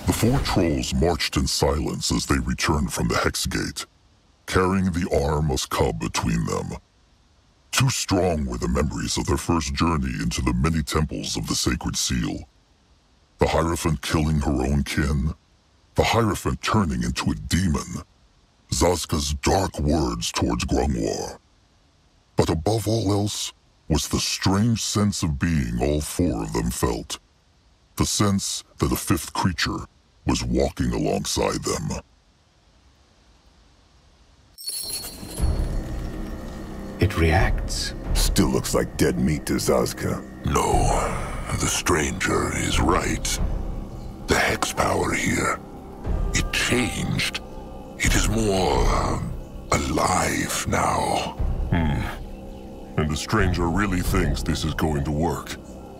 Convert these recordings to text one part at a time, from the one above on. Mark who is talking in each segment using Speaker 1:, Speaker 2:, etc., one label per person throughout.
Speaker 1: The four trolls marched in silence as they returned from the Hex Gate, carrying the arm of cub between them. Too strong were the memories of their first journey into the many temples of the Sacred Seal. The Hierophant killing her own kin, the Hierophant turning into a demon, Zazka's dark words towards Grimlore. But above all else was the strange sense of being all four of them felt. The sense that a fifth creature was walking alongside them.
Speaker 2: It reacts.
Speaker 3: Still looks like dead meat to Zazka.
Speaker 1: No, the stranger is right. The hex power here, it changed. It is more alive now.
Speaker 4: And the stranger really thinks this is going to work.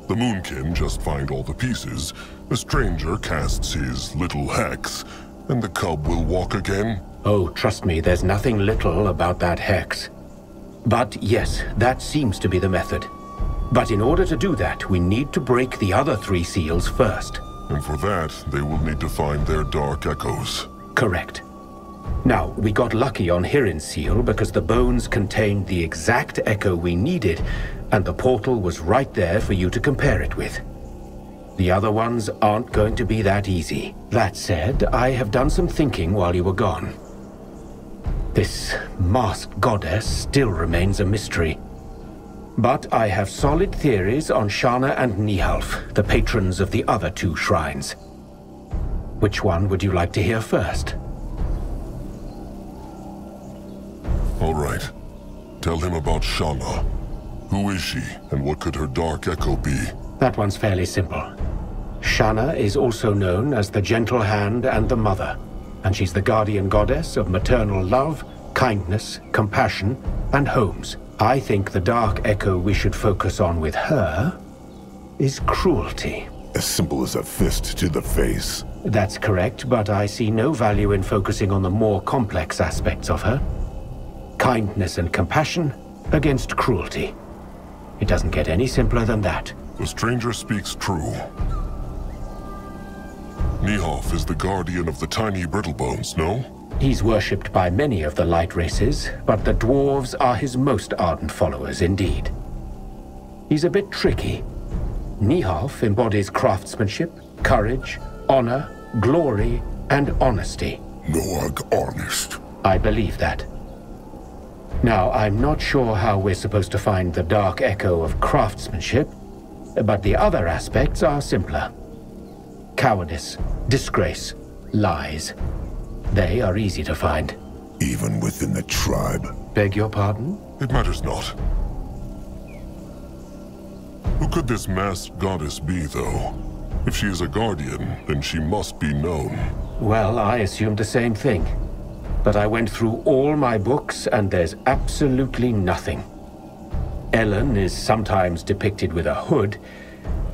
Speaker 4: The Moonkin just find all the pieces, the stranger casts his little hex, and the cub will walk again?
Speaker 2: Oh, trust me, there's nothing little about that hex. But yes, that seems to be the method. But in order to do that, we need to break the other three seals first.
Speaker 4: And for that, they will need to find their dark echoes.
Speaker 2: Correct. Now, we got lucky on Hirin's seal because the bones contained the exact echo we needed, and the portal was right there for you to compare it with. The other ones aren't going to be that easy. That said, I have done some thinking while you were gone. This masked goddess still remains a mystery. But I have solid theories on Shana and Nihalf, the patrons of the other two shrines. Which one would you like to hear first?
Speaker 4: All right. Tell him about Shana. Who is she, and what could her dark echo be?
Speaker 2: That one's fairly simple. Shana is also known as the Gentle Hand and the Mother, and she's the guardian goddess of maternal love, kindness, compassion, and homes. I think the dark echo we should focus on with her is cruelty.
Speaker 3: As simple as a fist to the face.
Speaker 2: That's correct, but I see no value in focusing on the more complex aspects of her. Kindness and compassion against cruelty. It doesn't get any simpler than that.
Speaker 4: The stranger speaks true. Nihalf is the guardian of the tiny Brittlebones, no?
Speaker 2: He's worshipped by many of the light races, but the Dwarves are his most ardent followers indeed. He's a bit tricky. Nihalf embodies craftsmanship, courage, honor, glory, and honesty.
Speaker 1: Noag honest.
Speaker 2: I believe that. Now, I'm not sure how we're supposed to find the dark echo of craftsmanship, but the other aspects are simpler. Cowardice, disgrace, lies. They are easy to find.
Speaker 3: Even within the tribe.
Speaker 2: Beg your pardon?
Speaker 4: It matters not. Who could this masked goddess be, though? If she is a guardian, then she must be known.
Speaker 2: Well, I assumed the same thing. But I went through all my books, and there's absolutely nothing. Ellen is sometimes depicted with a hood,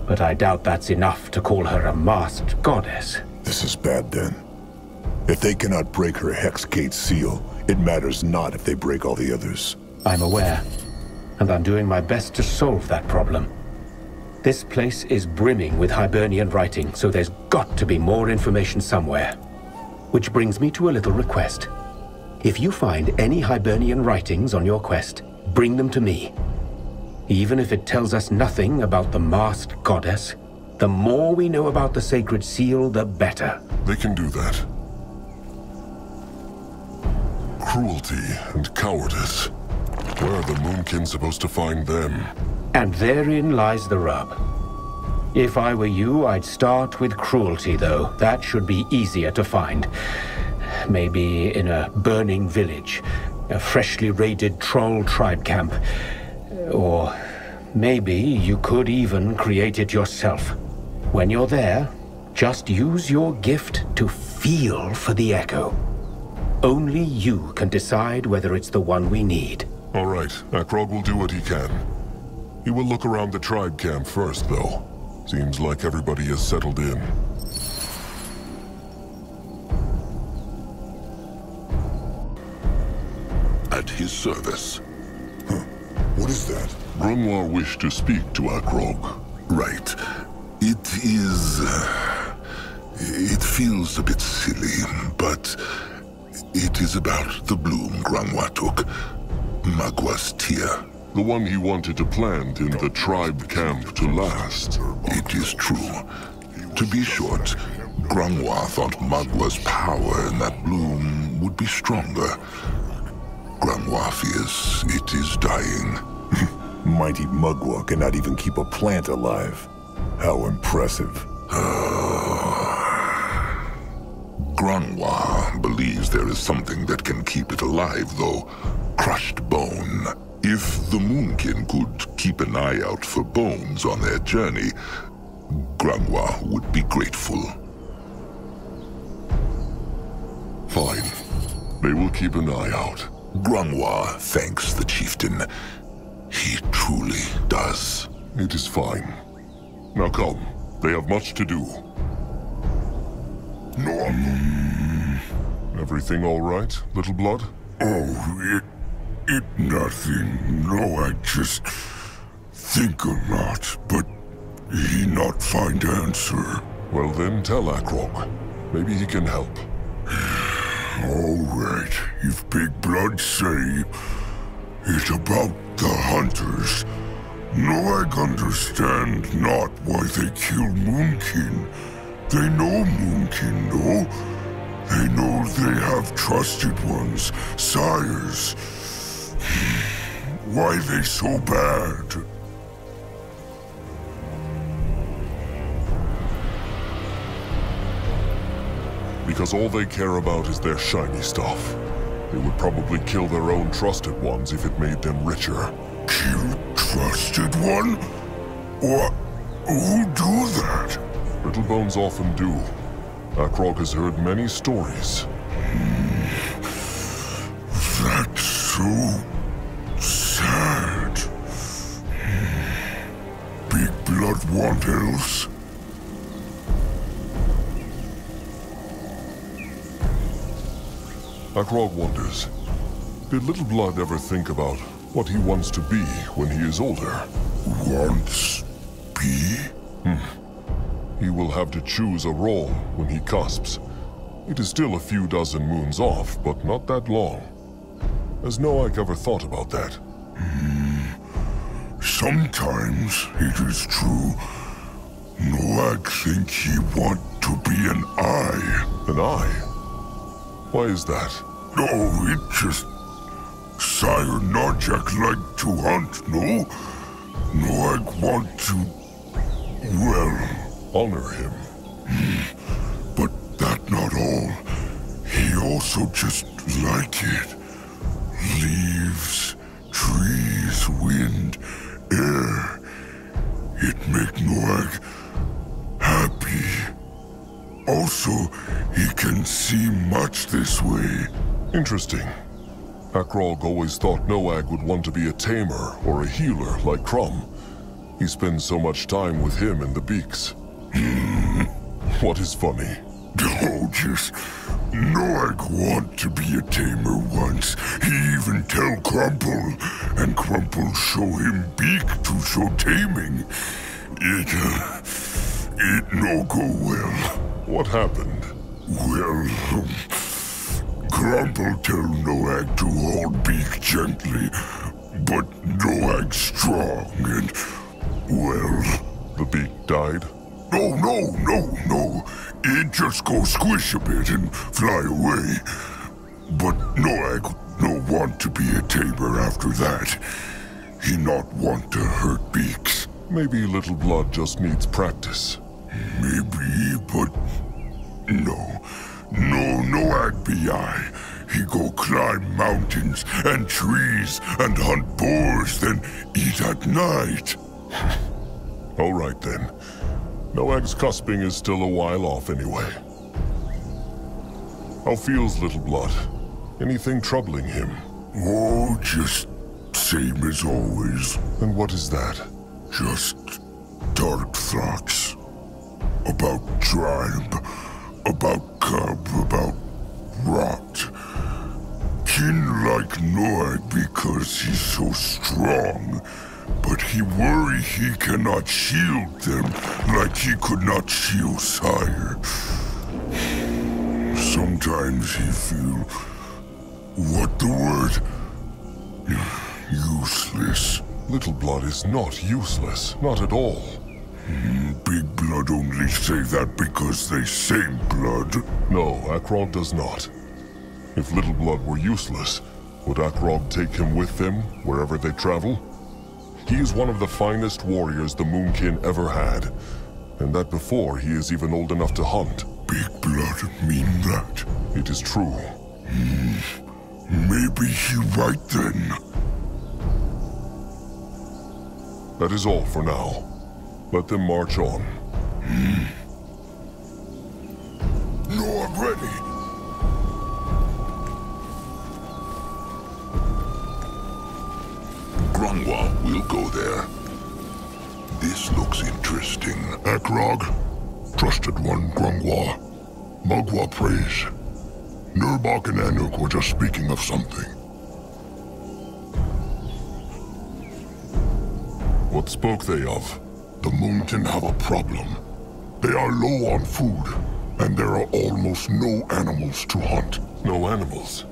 Speaker 2: but I doubt that's enough to call her a masked goddess.
Speaker 3: This is bad then. If they cannot break her Hex Gate seal, it matters not if they break all the others.
Speaker 2: I'm aware, and I'm doing my best to solve that problem. This place is brimming with Hibernian writing, so there's got to be more information somewhere. Which brings me to a little request. If you find any Hibernian writings on your quest, bring them to me. Even if it tells us nothing about the masked goddess, the more we know about the Sacred Seal, the better.
Speaker 4: They can do that. Cruelty and cowardice. Where are the Moonkin supposed to find them?
Speaker 2: And therein lies the rub. If I were you, I'd start with cruelty, though. That should be easier to find. Maybe in a burning village, a freshly raided troll tribe camp. Or maybe you could even create it yourself. When you're there, just use your gift to feel for the echo. Only you can decide whether it's the one we need.
Speaker 4: All right, Akrog will do what he can. He will look around the tribe camp first, though. Seems like everybody is settled in.
Speaker 1: At his service.
Speaker 3: What is that?
Speaker 4: Grimlore wished to speak to Akrog.
Speaker 1: Right. It is... It feels a bit silly, but it is about the bloom Granwa took. Magwa's tear.
Speaker 4: The one he wanted to plant in the tribe camp to last.
Speaker 1: It is true. To be short, Granwa thought Magwa's power in that bloom would be stronger. Granwa fears it is dying.
Speaker 3: Mighty Magwa cannot even keep a plant alive. How impressive.
Speaker 1: Granwa believes there is something that can keep it alive, though. Crushed bone. If the Moonkin could keep an eye out for bones on their journey, Granwa would be grateful.
Speaker 4: Fine. They will keep an eye out.
Speaker 1: Granwa thanks the chieftain. He truly does.
Speaker 4: It is fine. Now come. They have much to do.
Speaker 1: No.
Speaker 4: Everything all right, Little Blood?
Speaker 1: Oh, it nothing. No, I just think a lot, but he not find answer.
Speaker 4: Well then, tell Akrog. Maybe he can help.
Speaker 1: All right, if Big Blood say it about the hunters, Noag understand not why they kill Moonkin. They know Moonkin, no? They know they have trusted ones, sires. Why they so bad?
Speaker 4: Because all they care about is their shiny stuff. They would probably kill their own trusted ones if it made them richer.
Speaker 1: Kill trusted one? What? Who do that?
Speaker 4: Little Bones often do. Akrog has heard many stories.
Speaker 1: That's so sad. Big Blood want else?
Speaker 4: Akrog wonders, did Little Blood ever think about what he wants to be when he is older?
Speaker 1: Wants be?
Speaker 4: He will have to choose a role when he cusps. It is still a few dozen moons off, but not that long. Has Noak ever thought about that?
Speaker 1: Sometimes it is true. Noak think he want to be an eye.
Speaker 4: An eye? Why is that?
Speaker 1: Oh, it just... Sire Narjak like to hunt, no? Noak want to... well...
Speaker 4: Honor him.
Speaker 1: But that not all. He also just like it. Leaves, trees, wind, air. It make Noag happy. Also, he can see much this way.
Speaker 4: Interesting. Akrog always thought Noag would want to be a tamer or a healer like Crumb. He spends so much time with him and the Beaks. What is funny?
Speaker 1: Oh, just... Noag want to be a tamer once. He even tell Crumple, and Crumple show him Beak to show taming. It no go well.
Speaker 4: What happened?
Speaker 1: Well, Crumple tell Noag to hold Beak gently, but Noag strong and, well...
Speaker 4: The Beak died?
Speaker 1: No. It just go squish a bit and fly away. But Noag no want to be a tamer after that. He not want to hurt Beaks.
Speaker 4: Maybe Little Blood just needs practice.
Speaker 1: Maybe, but... No, Noag be I. He go climb mountains and trees and hunt boars, then eat at night.
Speaker 4: All right then. Noag's cusping is still a while off anyway. How feels Little Blood? Anything troubling him?
Speaker 1: Oh, just same as always.
Speaker 4: And what is that?
Speaker 1: Just dark thoughts. About tribe, about cub, about rot. Kin like Noag because he's so strong. But he worry he cannot shield them like he could not shield Sire.
Speaker 3: Sometimes he feel... what the word? Useless.
Speaker 4: Little Blood is not useless, not at all.
Speaker 3: Big Blood only say that because they same blood.
Speaker 4: No, Akrog does not. If Little Blood were useless, would Akrog take him with them wherever they travel? He is one of the finest warriors the Moonkin ever had, and that before he is even old enough to hunt.
Speaker 3: Big Blood mean that?
Speaker 4: It is true.
Speaker 3: Maybe he right then.
Speaker 4: That is all for now. Let them march on.
Speaker 3: No, I'm ready. Grungwa, we'll go there. This looks interesting. Akrog, trusted one, Grungwa. Mugwa praise. Nurbok and Anuk were just speaking of something.
Speaker 4: What spoke they of?
Speaker 3: The Moonkin have a problem. They are low on food, and there are almost no animals to hunt.
Speaker 4: No animals?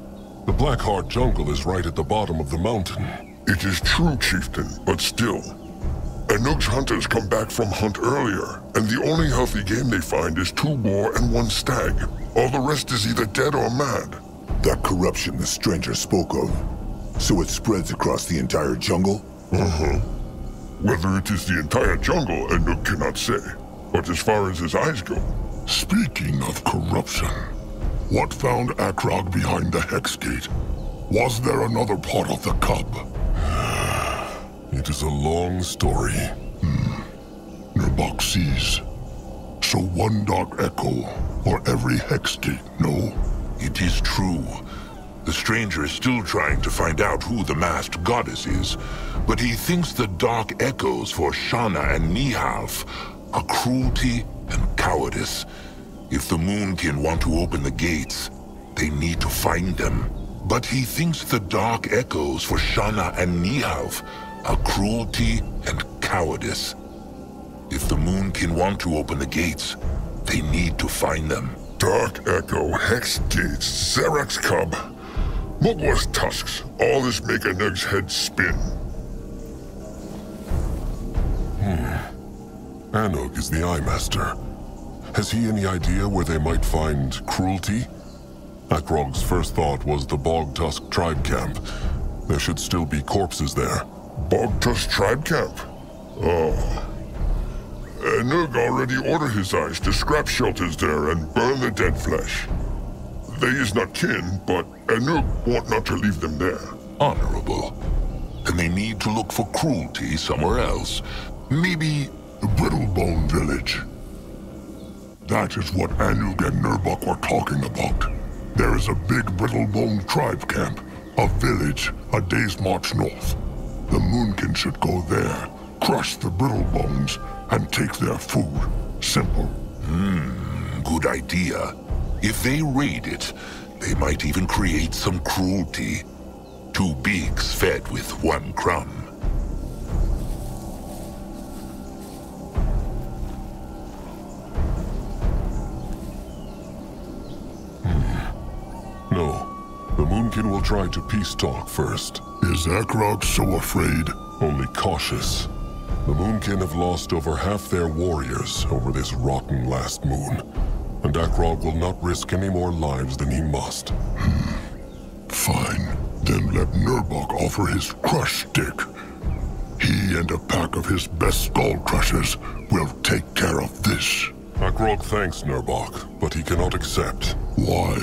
Speaker 4: The Blackheart jungle is right at the bottom of the mountain.
Speaker 3: It is true, Chieftain, but still. Anuk's hunters come back from hunt earlier, and the only healthy game they find is 2 boar and 1 stag. All the rest is either dead or mad. That corruption the stranger spoke of. So it spreads across the entire jungle? Whether it is the entire jungle, Anuk cannot say. But as far as his eyes go... Speaking of corruption, what found Akrog behind the Hex Gate? Was there another part of the cub?
Speaker 4: It is a long story.
Speaker 3: Nurbok sees. So one dark echo for every Hex Gate, no?
Speaker 5: It is true. The stranger is still trying to find out who the masked goddess is, but he thinks the dark echoes for Shana and Nihalf are cruelty and cowardice. If the Moonkin want to open the gates, they need to find them. But he thinks the dark echoes for Shana and Nihalf are cruelty and cowardice. If the Moonkin want to open the gates, they need to find them.
Speaker 3: Dark Echo, Hex Gates, Xerax Cub, Mugwa's tusks, all this make Anug's head spin.
Speaker 4: Anug is the Eye Master. Has he any idea where they might find cruelty? Akrog's first thought was the Bog Tusk tribe camp. There should still be corpses there.
Speaker 3: Bog Tusk tribe camp? Oh. Anug already ordered his eyes to scrap shelters there and burn the dead flesh. They is not kin, but Anug want not to leave them there.
Speaker 5: Honorable. Then they need to look for cruelty somewhere else. Maybe
Speaker 3: the Brittlebone village. That is what Anug and Nurbok were talking about. There is a big Brittlebone tribe camp, a village a day's march north. The Moonkin should go there, crush the Brittlebones, and take their food. Simple.
Speaker 5: Good idea. If they raid it, they might even create some cruelty. 2 beaks fed with 1 crumb.
Speaker 4: No. The Moonkin will try to peace talk first.
Speaker 3: Is Akrog so afraid?
Speaker 4: Only cautious. The Moonkin have lost over half their warriors over this rotten last moon. And Akrog will not risk any more lives than he must.
Speaker 3: Fine. Then let Nurbok offer his crush stick. He and a pack of his best skull crushers will take care of this.
Speaker 4: Akrog thanks Nurbok, but he cannot accept.
Speaker 3: Why?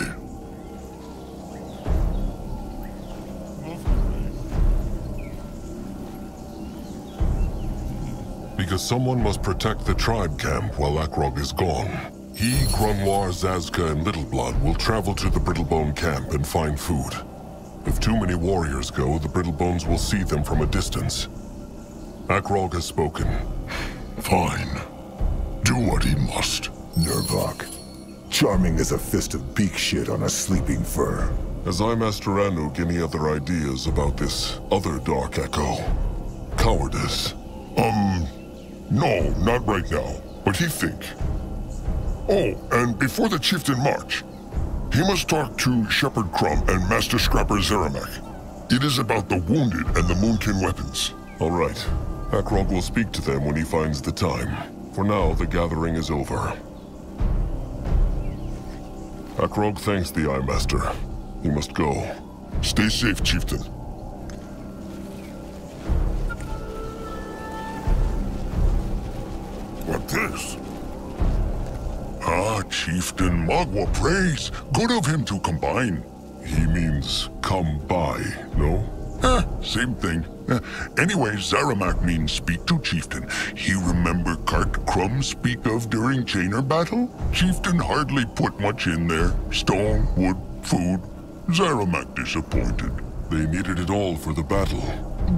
Speaker 4: Because someone must protect the tribe camp while Akrog is gone. He, Grunwar, Zazka, and Littleblood will travel to the Brittlebone camp and find food. If too many warriors go, the Brittlebones will see them from a distance. Akrog has spoken.
Speaker 3: Fine. Do what he must.
Speaker 6: Nurbok. Charming as a fist of beak shit on a sleeping fur.
Speaker 4: Has Eye Master Anug any other ideas about this other Dark Echo? Cowardice.
Speaker 3: No, not right now. But he think. Oh, and before the chieftain march, He must talk to Shepherd Crumb and Master Scrapper Zeramak. It is about the wounded and the Moonkin weapons.
Speaker 4: All right. Akrog will speak to them when he finds the time. For now, the gathering is over. Akrog thanks the Eye Master. He must go.
Speaker 3: Stay safe, Chieftain. What this? Ah, Chieftain Magua prays. Good of him to combine.
Speaker 4: He means come by, no?
Speaker 3: Same thing. Anyway, Zeramak means speak to Chieftain. He remember Cart Crumb speak of during Chainer battle? Chieftain hardly put much in there. Stone, wood, food. Zeramak disappointed.
Speaker 4: They needed it all for the battle.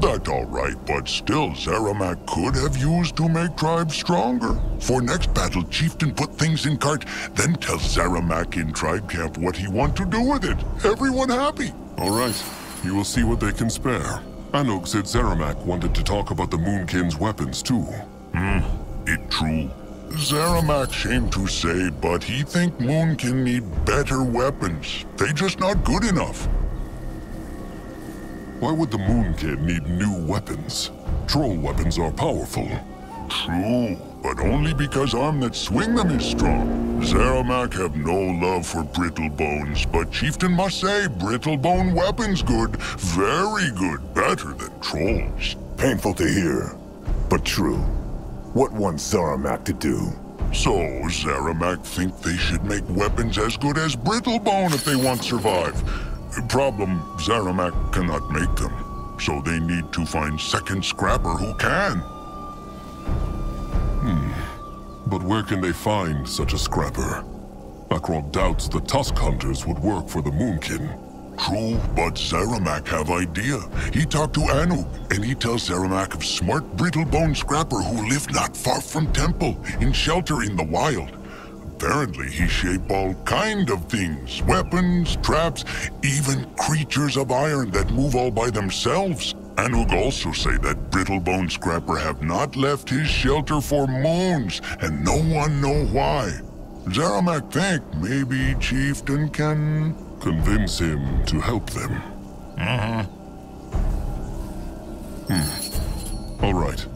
Speaker 3: That all right, but still Zeramak could have used to make tribes stronger. For next battle, Chieftain put things in cart, then tell Zeramak in tribe camp what he want to do with it. Everyone happy.
Speaker 4: All right. You will see what they can spare. Anug said Zeramak wanted to talk about the Moonkin's weapons too.
Speaker 3: It true. Zeramak shame to say, but he think Moonkin need better weapons. They just not good enough.
Speaker 4: Why would the Moonkin need new weapons? Troll weapons are powerful.
Speaker 3: True, but only because arm that swing them is strong. Zeramak have no love for brittle bones, but Chieftain must say brittle bone weapons good. Very good, better than trolls.
Speaker 6: Painful to hear, but true. What wants Zeramak to do?
Speaker 3: So, Zeramak think they should make weapons as good as brittle bone if they want to survive. Problem, Zeramak cannot make them. So they need to find second scrapper who can.
Speaker 4: But where can they find such a scrapper? Akrog doubts the Tusk Hunters would work for the Moonkin.
Speaker 3: True, but Zeramak have idea. He talked to Anug, and he tells Zeramak of smart brittle bone scrapper who live not far from temple, in shelter in the wild. Apparently he shape all kind of things. Weapons, traps, even creatures of iron that move all by themselves. Anug also say that Brittlebone Scrapper have not left his shelter for moons, and no one know why. Zeramak think maybe Chieftain can...
Speaker 4: convince him to help them. All right.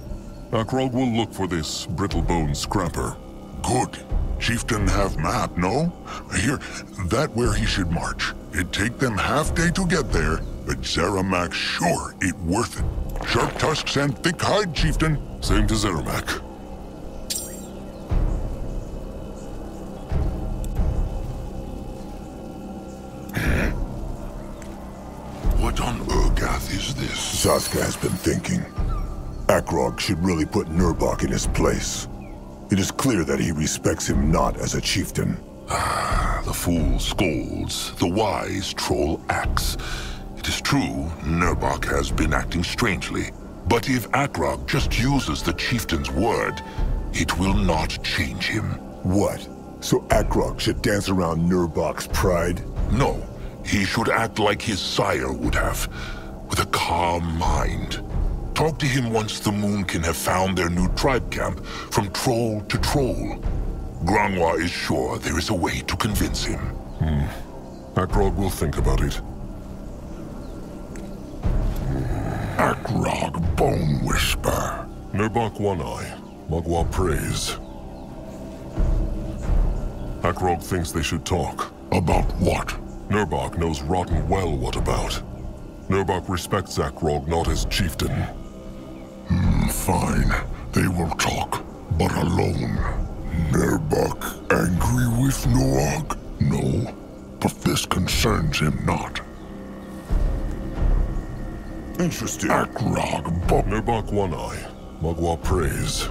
Speaker 4: Akrog will look for this Brittlebone Scrapper.
Speaker 3: Good. Chieftain have map, no? Here, that where he should march. It take them half day to get there, but Zeramak sure it worth it. Sharp tusks and thick hide, Chieftain.
Speaker 4: Same to Zeramak.
Speaker 3: What on Urgath is this?
Speaker 6: Saska has been thinking. Akrog should really put Nurbok in his place. It is clear that he respects him not as a chieftain.
Speaker 5: The fool scolds, the wise troll acts. It is true, Nurbok has been acting strangely. But if Akrog just uses the chieftain's word, it will not change him.
Speaker 6: What? So Akrog should dance around Nurbok's pride?
Speaker 5: No, he should act like his sire would have, with a calm mind. Talk to him once the Moonkin have found their new tribe camp, from troll to troll. Granwa is sure there is a way to convince him.
Speaker 4: Akrog will think about it.
Speaker 3: Akrog Bone Whisper.
Speaker 4: Nurbok One Eye. Magua prays. Akrog thinks they should talk.
Speaker 3: About what?
Speaker 4: Nurbok knows rotten well what about. Nurbok respects Akrog not as chieftain.
Speaker 3: Fine. They will talk, but alone. Nurbok angry with Noog? No, but this concerns him not.
Speaker 6: Interesting.
Speaker 3: Akrog Bone.
Speaker 4: Nurbok One Eye. Magua prays.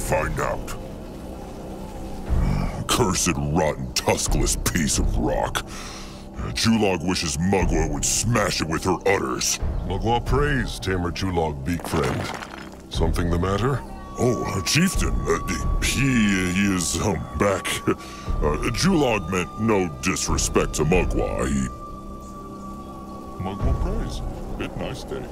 Speaker 3: Find out. Cursed, rotten, tuskless piece of rock. Chulog wishes Mugwa would smash it with her udders.
Speaker 4: Magua prays, Tamer Chulog, beak friend. Something the matter?
Speaker 3: Oh, Chieftain, he is, back. Chulog meant no disrespect to Mugwa.
Speaker 4: Magua prays.
Speaker 3: Bit nice day.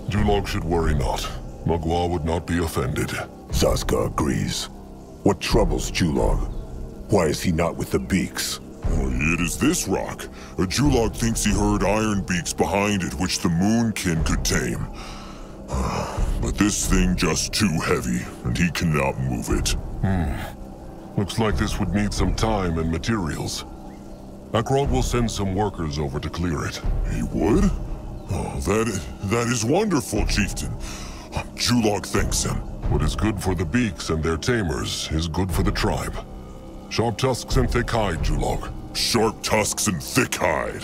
Speaker 4: Julog should worry not. Magua would not be offended.
Speaker 6: Zazka agrees. What troubles Julog? Why is he not with the beaks?
Speaker 3: It is this rock. A Julog thinks he heard iron beaks behind it, which the Moonkin could tame. But this thing just too heavy, and he cannot move it.
Speaker 4: Looks like this would need some time and materials. Akrog will send some workers over to clear it.
Speaker 3: He would? Oh, that is wonderful, Chieftain. Julog thanks him.
Speaker 4: What is good for the beaks and their tamers is good for the tribe. Sharp tusks and thick hide, Julog.
Speaker 3: Sharp tusks and thick hide.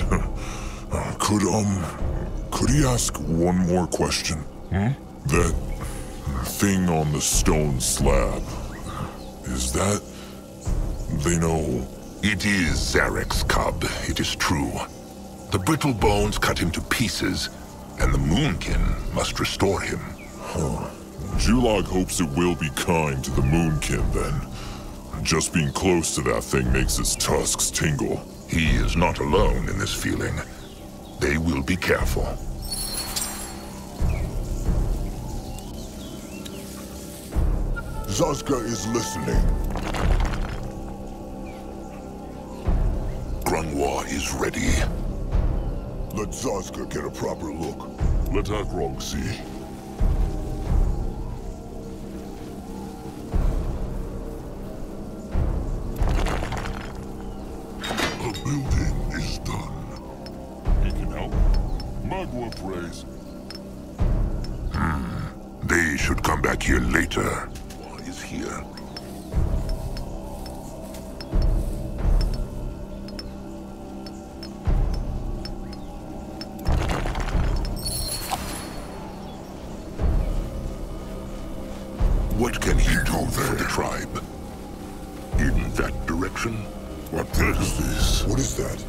Speaker 3: Could he ask one more question? That thing on the stone slab, is that... they know...
Speaker 5: It is Zarek's cub, it is true. The brittle bones cut him to pieces, and the Moonkin must restore him.
Speaker 3: Julog hopes it will be kind to the Moonkin, then. Just being close to that thing makes his tusks tingle.
Speaker 5: He is not alone in this feeling. They will be careful.
Speaker 6: Zazka is listening.
Speaker 5: Grungwa is ready.
Speaker 6: Let Zazka get a proper look.
Speaker 4: Let Akrog see.
Speaker 3: The building is done.
Speaker 4: He can help. Magua prays.
Speaker 5: They should come back here later. What is here? What can he do for the tribe? In that direction?
Speaker 3: What is this?
Speaker 6: What is that?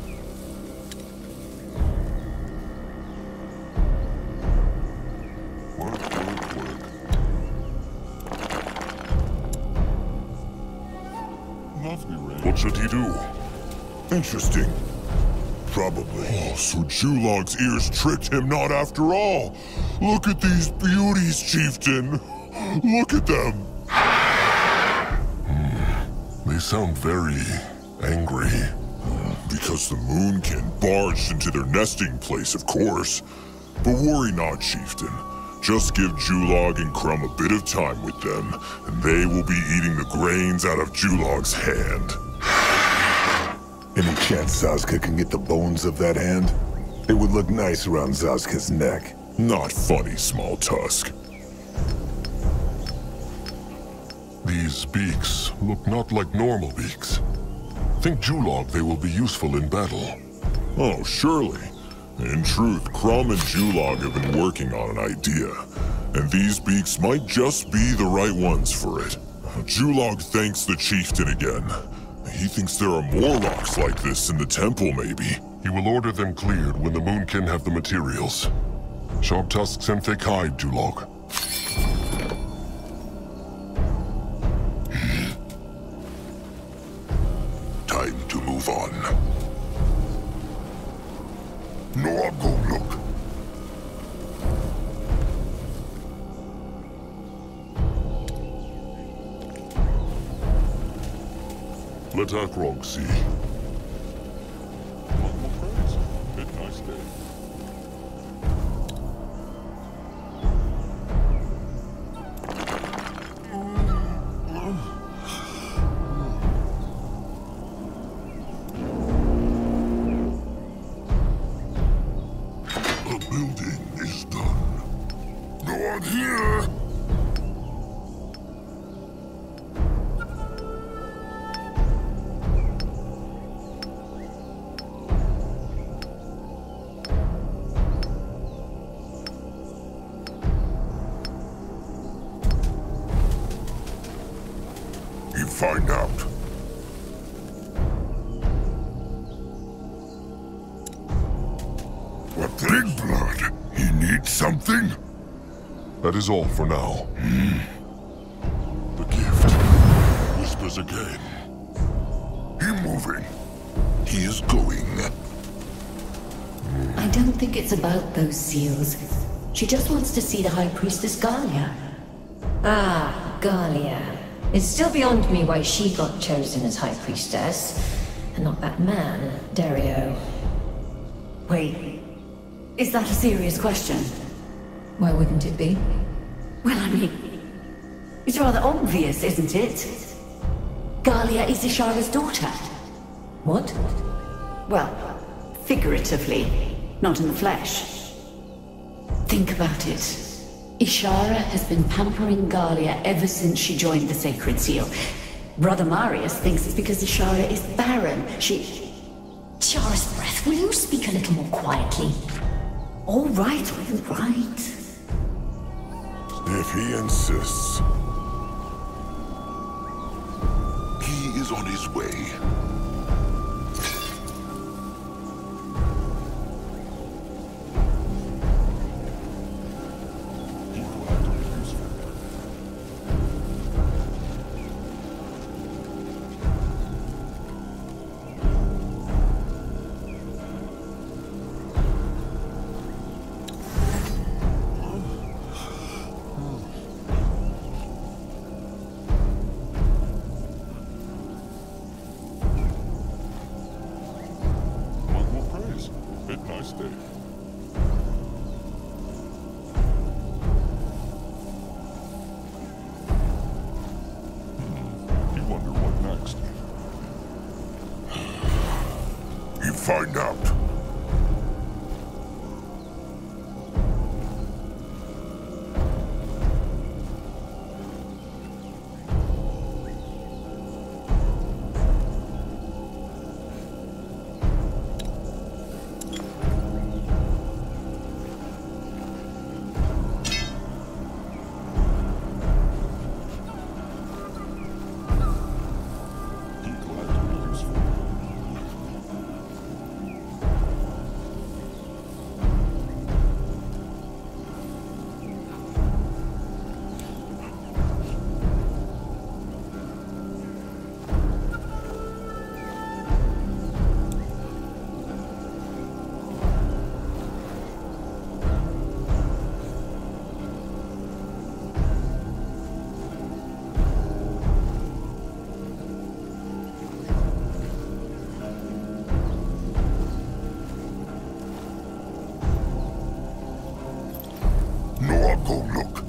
Speaker 3: Work. Lovely, Ray.
Speaker 4: What should he do?
Speaker 6: Interesting. Probably.
Speaker 3: Oh, so Julog's ears tricked him not after all. Look at these beauties, Chieftain. Look at them.
Speaker 4: They sound very angry.
Speaker 3: Because the Moonkin barged into their nesting place, of course. But worry not, Chieftain. Just give Julog and Crumb a bit of time with them, and they will be eating the grains out of Julog's hand.
Speaker 6: Any chance Zazka can get the bones of that hand? It would look nice around Zazka's neck.
Speaker 3: Not funny, Small Tusk.
Speaker 4: These beaks look not like normal beaks. Think Julog they will be useful in battle.
Speaker 3: Oh, surely. In truth, Crumb and Julog have been working on an idea, and these beaks might just be the right ones for it. Julog thanks the Chieftain again. He thinks there are more rocks like this in the temple, maybe.
Speaker 4: He will order them cleared when the Moonkin have the materials. Sharp tusks and thick hide, Julog.
Speaker 5: Time to move on.
Speaker 3: No, I'll go look.
Speaker 4: Let Akrog see.
Speaker 3: Nice day.
Speaker 5: The building is done. No one here!
Speaker 3: You find out. What Big Blood? He needs something?
Speaker 4: That is all for now.
Speaker 3: The gift whispers again. He moving.
Speaker 5: He is going.
Speaker 7: I don't think it's about those seals. She just wants to see the High Priestess Galia.
Speaker 8: Ah, Galia. It's still beyond me why she got chosen as High Priestess, and not that man, Dario.
Speaker 7: Wait, is that a serious question?
Speaker 8: Why wouldn't it be?
Speaker 7: Well, I mean, it's rather obvious, isn't it? Galia is Ishara's daughter.
Speaker 8: What?
Speaker 7: Well, figuratively, not in the flesh. Think about it. Ishara has been pampering Galia ever since she joined the Sacred Seal. Brother Marius thinks it's because Ishara is barren.
Speaker 8: Ishara's breath, will you speak a little more quietly?
Speaker 7: All right, all right.
Speaker 6: If he insists.
Speaker 5: He is on his way.
Speaker 3: Find out. Go look.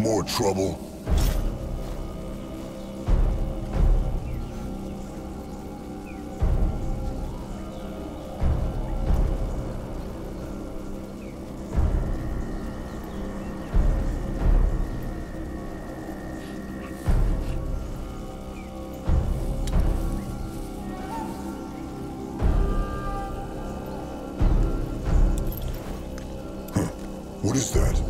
Speaker 6: more trouble? What is that?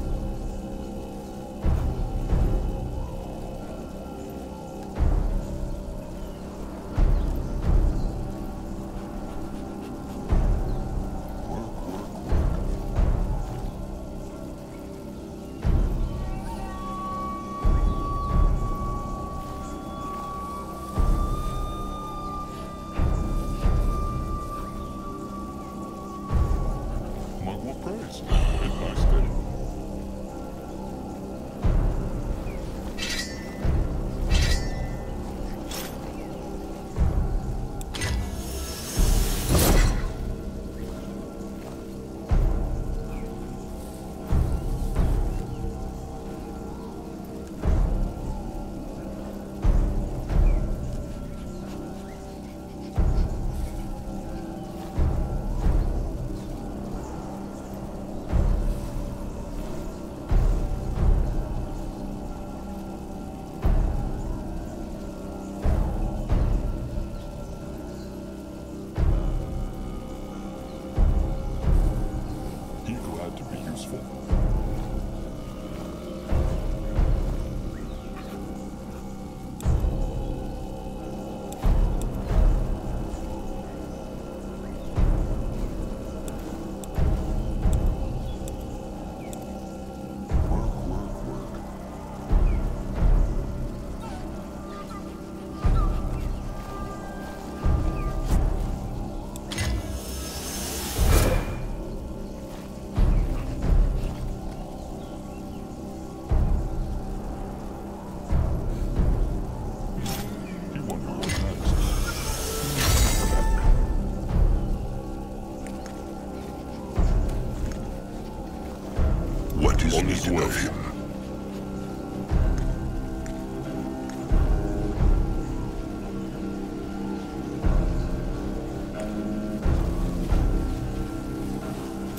Speaker 5: What is needed of him?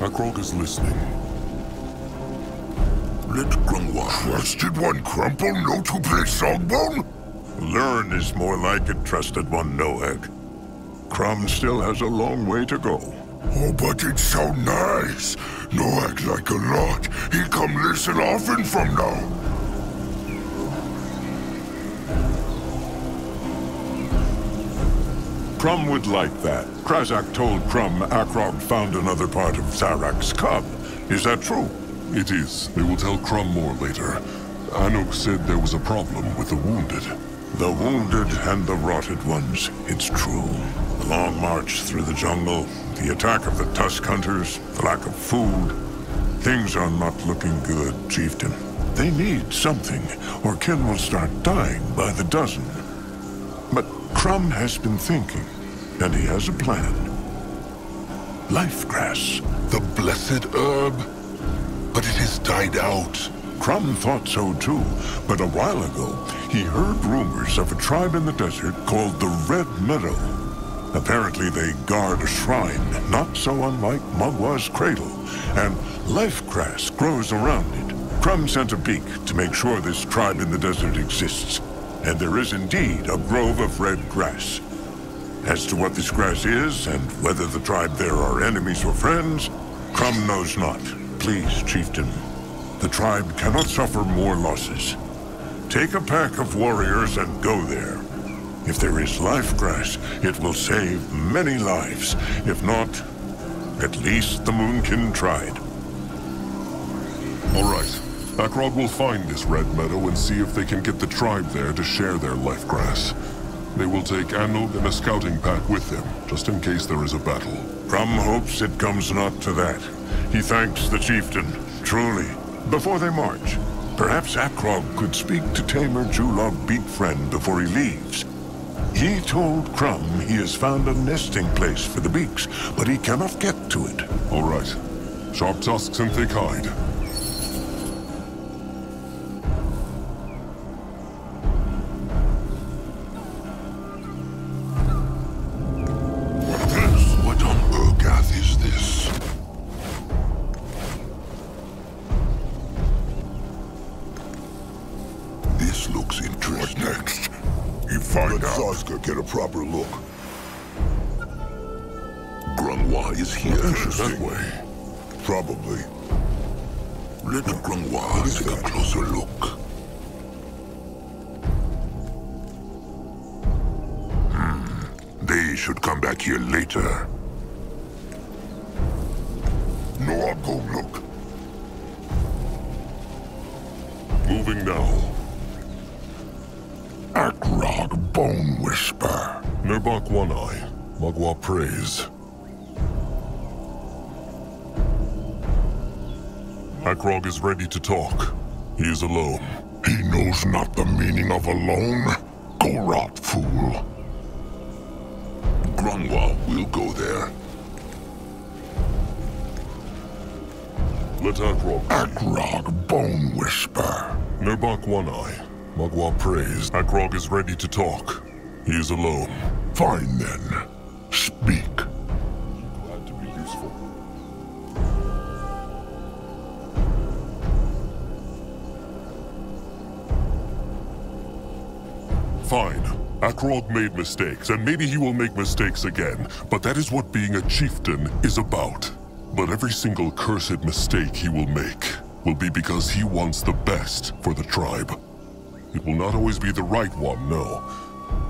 Speaker 4: Akrog is listening.
Speaker 3: Let Grimlore. Trusted one crumple, no to play songbone?
Speaker 6: Learn is more like it, trusted one Noeg. Crumb still has a long way to go.
Speaker 3: Oh, but it's so nice. Noeg like a lot. He come listen often from now.
Speaker 6: Crumb would like that. Krazak told Crumb Akrog found another part of Zarak's cub. Is that true?
Speaker 4: It is. They will tell Crumb more later. Anuk said there was a problem with the wounded.
Speaker 6: The wounded and the rotted ones, it's true. The long march through the jungle, the attack of the Tusk Hunters, the lack of food. Things are not looking good, Chieftain. They need something, or Kin will start dying by the dozen. But Crumb has been thinking, and he has a plan. Life grass.
Speaker 5: The blessed herb? But it has died out.
Speaker 6: Crumb thought so too, but a while ago, he heard rumors of a tribe in the desert called the Red Meadow. Apparently they guard a shrine, not so unlike Mugwa's cradle, and life grass grows around it. Crumb sent a beak to make sure this tribe in the desert exists, and there is indeed a grove of red grass. As to what this grass is, and whether the tribe there are enemies or friends, Crumb knows not. Please, Chieftain. The tribe cannot suffer more losses. Take a pack of warriors and go there. If there is life grass, it will save many lives. If not, at least the Moonkin tried.
Speaker 4: All right. Akrog will find this Red Meadow and see if they can get the tribe there to share their life grass. They will take Anug and a scouting pack with them, just in case there is a battle.
Speaker 6: Crumb hopes it comes not to that. He thanks the chieftain, truly. Before they march, perhaps Akrog could speak to Tamer Julog Beak Friend before he leaves. He told Crumb he has found a nesting place for the beaks, but he cannot get to it.
Speaker 4: All right. Sharp tusks and thick hide.
Speaker 3: Zazka get a proper look.
Speaker 5: Grungwa is here.
Speaker 3: Interesting.
Speaker 5: That way.
Speaker 3: Probably.
Speaker 5: Let Grungwa take a closer look. They should come back here later.
Speaker 3: No, I'll go look.
Speaker 4: Moving now.
Speaker 3: Akrog Bone Whisper.
Speaker 4: Nurbok One Eye. Magua Praise. Akrog is ready to talk. He is alone.
Speaker 3: He knows not the meaning of alone. Go rot, fool.
Speaker 5: Grungwa will go there.
Speaker 4: Let Akrog.
Speaker 3: Akrog Bone Whisper.
Speaker 4: Nurbok One Eye. Magua Praise. Akrog is ready to talk. He is alone.
Speaker 3: Fine then. Speak.
Speaker 4: Glad to be useful. Fine. Akrog made mistakes, and maybe he will make mistakes again, but that is what being a chieftain is about. But every single cursed mistake he will make will be because he wants the best for the tribe. It will not always be the right one, no,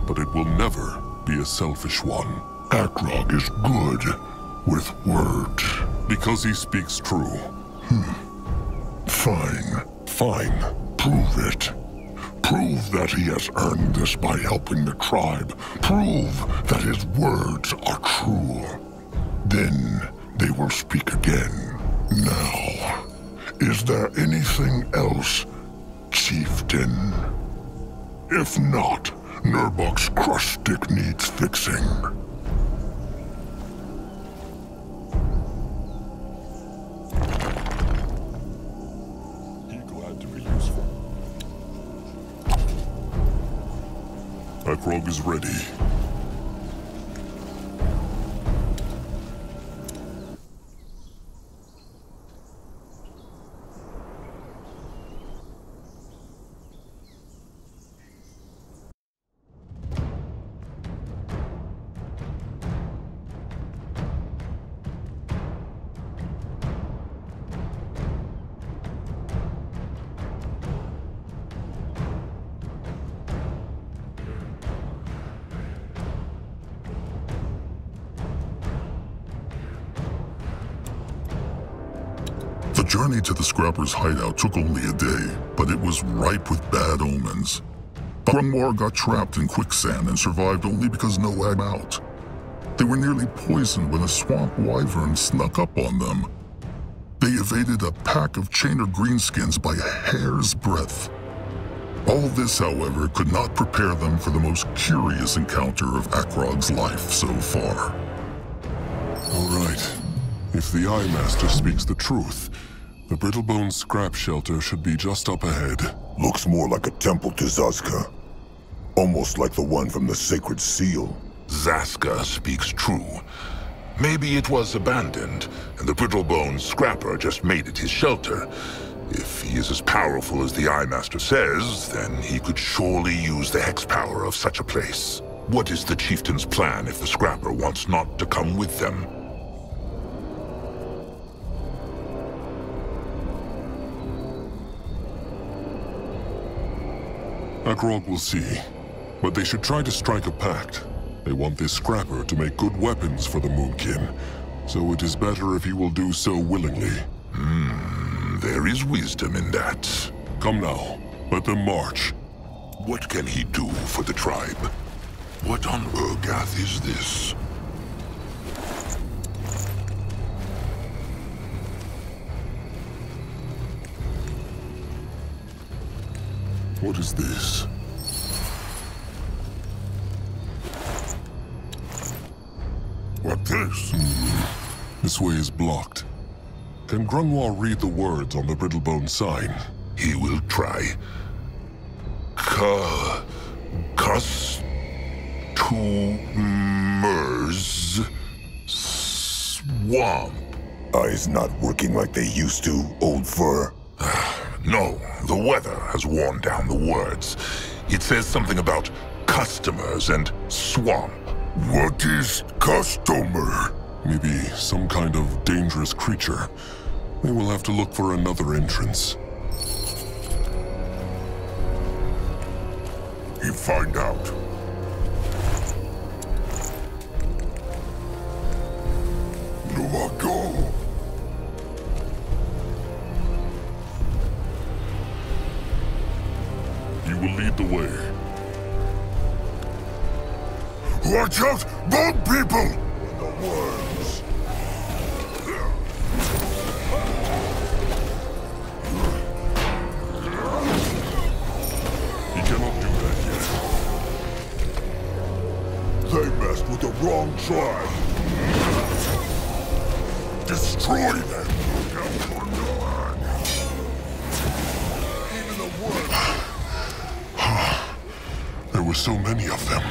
Speaker 4: but it will never be a selfish one.
Speaker 3: Akrog is good with words.
Speaker 4: Because he speaks true.
Speaker 3: Fine.
Speaker 4: Fine.
Speaker 3: Prove it. Prove that he has earned this by helping the tribe. Prove that his words are true. Then they will speak again. Now, is there anything else, Chieftain? If not, Nurbok's crush stick needs fixing.
Speaker 4: He glad to be useful. Akrog is ready.
Speaker 1: The journey to the Scrapper's hideout took only a day, but it was ripe with bad omens. Grungwa got trapped in quicksand and survived only because no way out. They were nearly poisoned when a swamp wyvern snuck up on them. They evaded a pack of chainer greenskins by a hair's breadth. All this, however, could not prepare them for the most curious encounter of Akrog's life so far.
Speaker 4: All right. If the Eye Master speaks the truth, the Brittlebone scrap shelter should be just up ahead.
Speaker 3: Looks more like a temple to Zazka. Almost like the one from the Sacred Seal.
Speaker 5: Zazka speaks true. Maybe it was abandoned, and the Brittlebone Scrapper just made it his shelter. If he is as powerful as the Eye Master says, then he could surely use the hex power of such a place. What is the chieftain's plan if the Scrapper wants not to come with them?
Speaker 4: Akrog will see, but they should try to strike a pact. They want this Scrapper to make good weapons for the Moonkin, so it is better if he will do so willingly.
Speaker 5: There is wisdom in that.
Speaker 4: Come now, let them march.
Speaker 5: What can he do for the tribe? What on Urgath is this?
Speaker 4: What is this?
Speaker 3: What this?
Speaker 4: This way is blocked. Can Grungwa read the words on the Brittlebone sign?
Speaker 5: He will try. Customers. Swamp.
Speaker 3: Eyes not working like they used to, old fur.
Speaker 5: No, the weather has worn down the words. It says something about customers and swamp.
Speaker 3: What is customer?
Speaker 4: Maybe some kind of dangerous creature. They will have to look for another entrance.
Speaker 3: You find out. Noah, go!
Speaker 4: You will lead the way.
Speaker 3: Watch out! Boat people! The worms!
Speaker 4: He cannot do that yet.
Speaker 3: They messed with the wrong tribe. Destroy them! Even the worms!
Speaker 4: There were so many of them.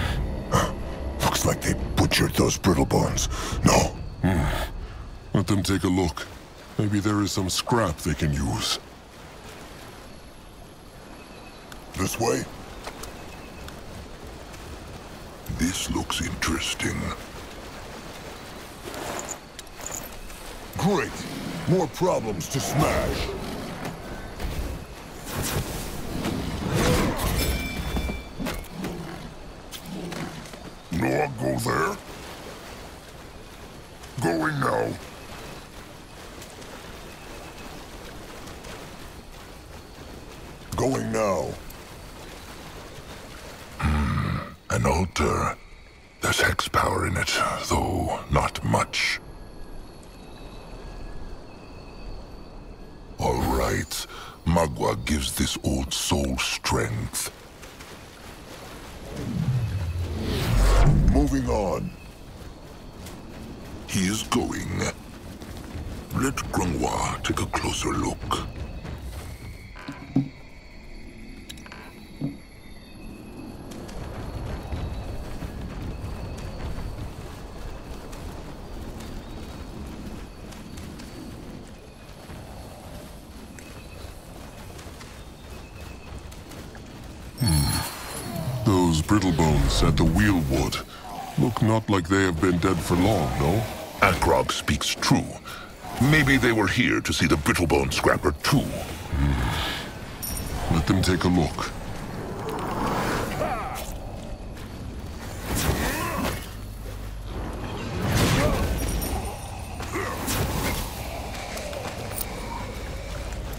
Speaker 3: Looks like they butchered those brittle bones. No.
Speaker 4: Let them take a look. Maybe there is some scrap they can use.
Speaker 3: This way?
Speaker 5: This looks interesting.
Speaker 3: Great. More problems to smash. Noah, go there. Going now. Going now.
Speaker 5: An altar. There's hex power in it, though not much. All right. Magua gives this old soul strength.
Speaker 3: Moving on.
Speaker 5: He is going. Let Grimlore take a closer look.
Speaker 4: Those brittle bones at the wheelwood look not like they have been dead for long, no?
Speaker 5: Akrog speaks true. Maybe they were here to see the brittlebone scrapper too.
Speaker 4: Let them take a look.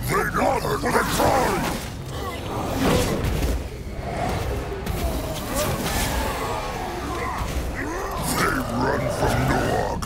Speaker 3: They got her for the tribe! Run from Noog.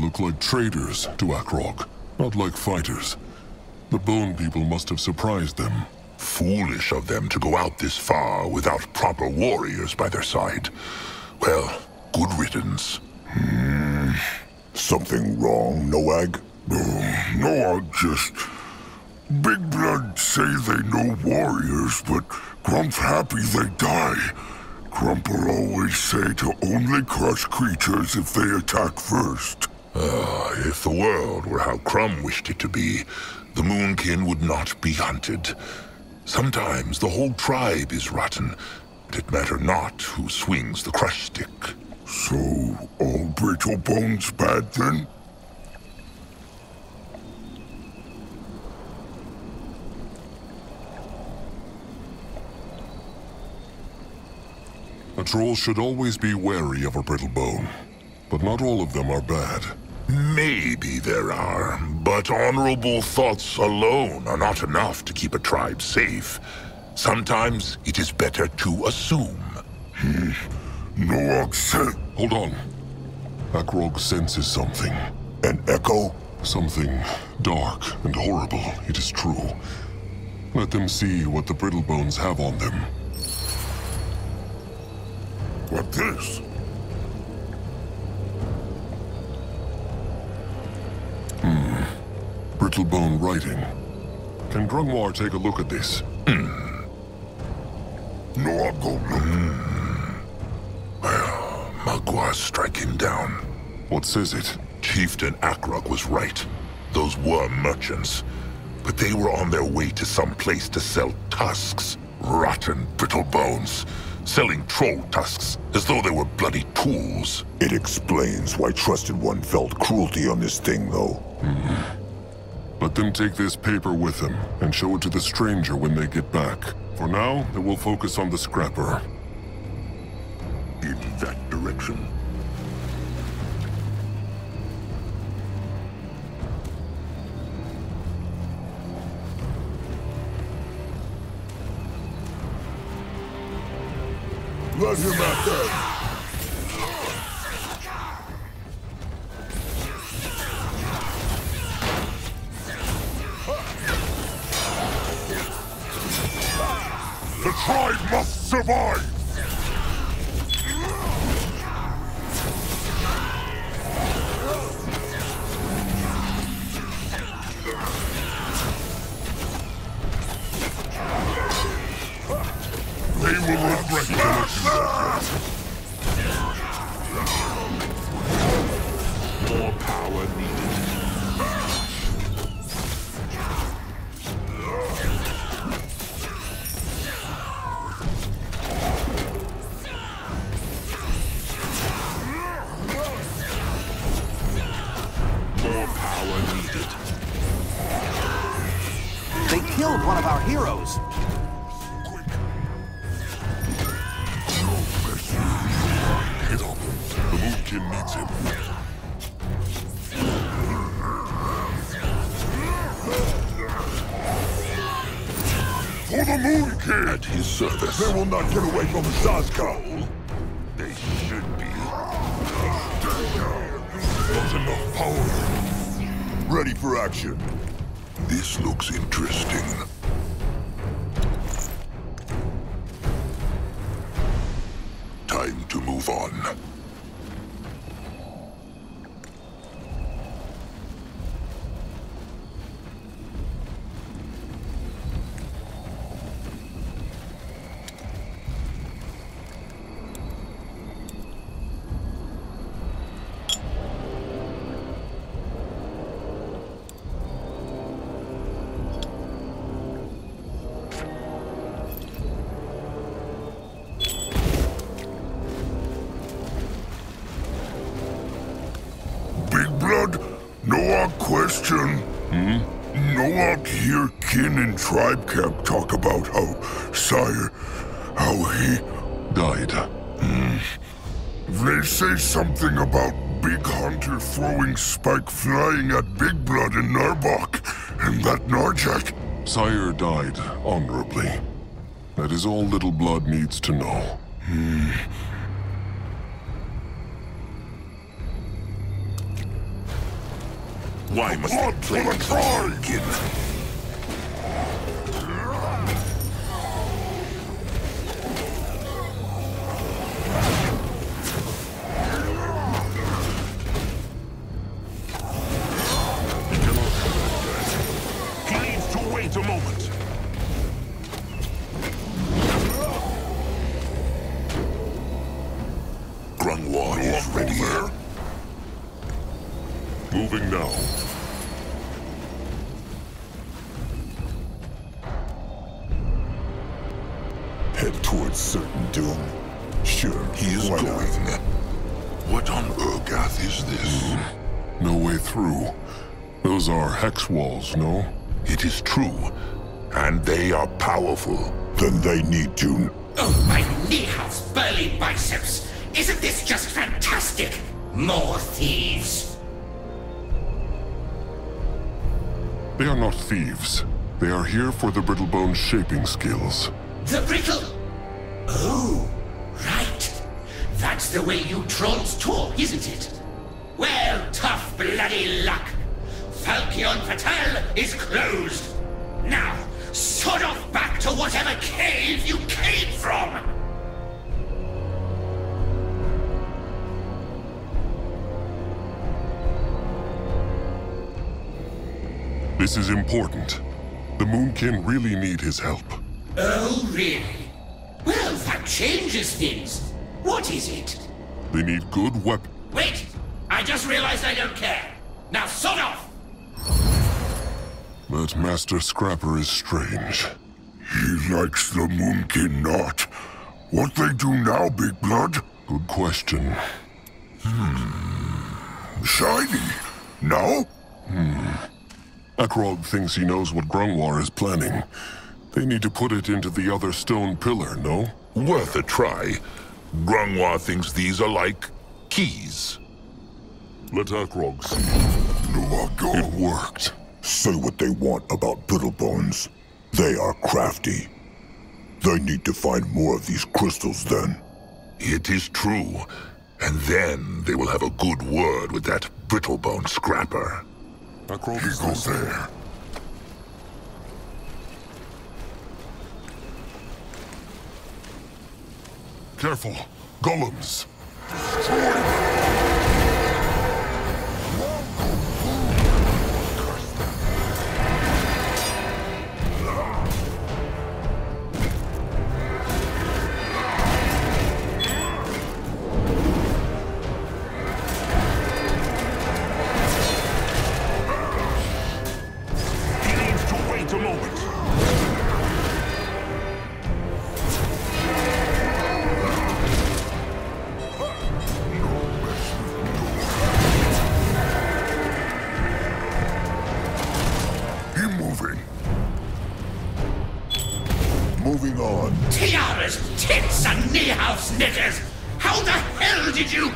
Speaker 4: look like traders to Akrog, not like fighters. The Bone People must have surprised them.
Speaker 5: Foolish of them to go out this far without proper warriors by their side. Well, good riddance.
Speaker 3: Something wrong, Noag? Noag just... Big Blood say they know warriors, but Grump's happy they die. Grump will always say to only crush creatures if they attack first.
Speaker 5: If the world were how Crumb wished it to be, the Moonkin would not be hunted. Sometimes the whole tribe is rotten, but it matter not who swings the crush stick.
Speaker 3: So, all brittle bones bad then?
Speaker 4: A troll should always be wary of a brittle bone, but not all of them are bad.
Speaker 5: Maybe there are, but honorable thoughts alone are not enough to keep a tribe safe. Sometimes it is better to assume.
Speaker 3: Noag said...
Speaker 4: Hold on. Akrog senses something.
Speaker 3: An echo?
Speaker 4: Something dark and horrible, it is true. Let them see what the brittle bones have on them.
Speaker 3: What this?
Speaker 4: Brittle bone writing. Can Grimlore take a look at this?
Speaker 3: Noag go look.
Speaker 5: Well, Magua strike him down.
Speaker 4: What says it?
Speaker 5: Chieftain Akrog was right. Those were merchants. But they were on their way to some place to sell tusks. Rotten brittle bones. Selling troll tusks, as though they were bloody tools.
Speaker 3: It explains why Trusted One felt cruelty on this thing, though.
Speaker 4: Let them take this paper with them, and show it to the stranger when they get back. For now, they will focus on the scrapper.
Speaker 3: In that direction. Let him out there! The tribe must survive! They will regret it.
Speaker 5: More power needed. More power needed.
Speaker 9: They killed one of our heroes.
Speaker 4: The Moonkin needs him.
Speaker 3: For the Moonkin!
Speaker 5: At his service.
Speaker 3: They will not get away from Zazka!
Speaker 5: They should be.
Speaker 3: Not enough power. Ready for action.
Speaker 5: This looks interesting. Time to move on.
Speaker 3: Noag question. Noag hear kin in tribe camp talk about how Sire, how he
Speaker 4: Died.
Speaker 3: They say something about Big Hunter throwing Spike flying at Big Blood in Narbok, and that Narjak.
Speaker 4: Sire died honorably. That is all Little Blood needs to know.
Speaker 5: Why must they play with the Moonkin?
Speaker 4: He needs to wait a moment.
Speaker 5: Grimlore is ready.
Speaker 4: Moving now.
Speaker 6: Head towards certain doom. Sure,
Speaker 5: He is
Speaker 6: why
Speaker 5: going.
Speaker 6: not?
Speaker 5: What on Urgath is this?
Speaker 4: No way through. Those are hex walls, no?
Speaker 5: It is true, and they are powerful.
Speaker 6: Then they need to...
Speaker 10: Oh, my knee-house burly biceps! Isn't this just fantastic? More thieves!
Speaker 4: They are not thieves. They are here for the Brittlebone's shaping skills.
Speaker 10: The brittle... Oh, right. That's the way you trolls talk, isn't it? Well, tough bloody luck. Falchion Fatale is closed. Now, sod off back to whatever cave you came from!
Speaker 4: This is important. The Moonkin really need his help.
Speaker 10: Oh, really? Well, that changes things. What is it?
Speaker 4: They need good weapons.
Speaker 10: Wait! I just realized I don't care. Now, sod off!
Speaker 4: That Master Scrapper is strange.
Speaker 6: He likes the Moonkin not. What they do now, Big Blood?
Speaker 4: Good question.
Speaker 6: Shiny. Now?
Speaker 4: Akrog thinks he knows what Grimlore is planning. They need to put it into the other stone pillar, no?
Speaker 5: Worth a try. Grimlore thinks these are like keys.
Speaker 4: Let Akrog see.
Speaker 6: Nuago.
Speaker 4: It worked.
Speaker 6: Say what they want about Brittlebones. They are crafty. They need to find more of these crystals then.
Speaker 5: It is true. And then they will have a good word with that Brittlebone scrapper.
Speaker 4: Akrog
Speaker 6: He
Speaker 4: is
Speaker 6: goes
Speaker 4: listening.
Speaker 6: there.
Speaker 4: Careful. Golems. He needs to wait a moment.
Speaker 6: He moving. Moving on.
Speaker 10: Tiaras, tits, and knee-house knickers! How the hell did you...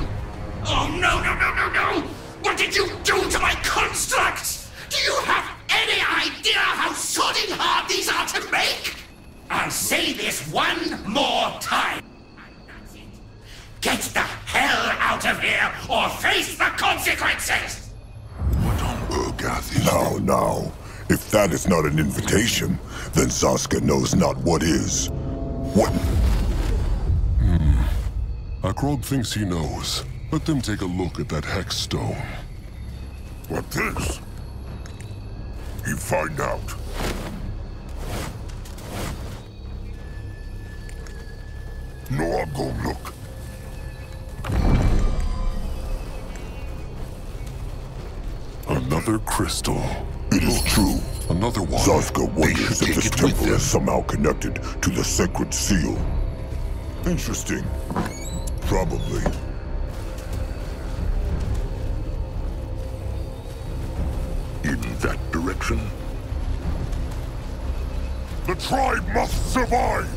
Speaker 10: Oh, no, no, no, no, no! What did you do to my constructs? Do you have any idea how sodding hard these are to make? I'll say this one more time. Get the hell out of here, or face the consequences!
Speaker 5: What on Urgath is
Speaker 6: Now. If that is not an invitation, then Zaska knows not what is. What?
Speaker 4: Akrog thinks he knows. Let them take a look at that hex stone.
Speaker 6: What this? He find out. No, I'll go look.
Speaker 4: Another crystal.
Speaker 6: It is true.
Speaker 4: Another one.
Speaker 6: Zaska wonders
Speaker 5: should
Speaker 6: if
Speaker 5: take
Speaker 6: this
Speaker 5: it with
Speaker 6: temple
Speaker 5: them.
Speaker 6: is somehow connected to the sacred seal. Interesting. Probably.
Speaker 5: in that direction?
Speaker 6: The tribe must survive!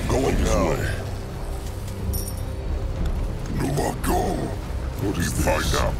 Speaker 6: Going now. Numa, go! What is find out.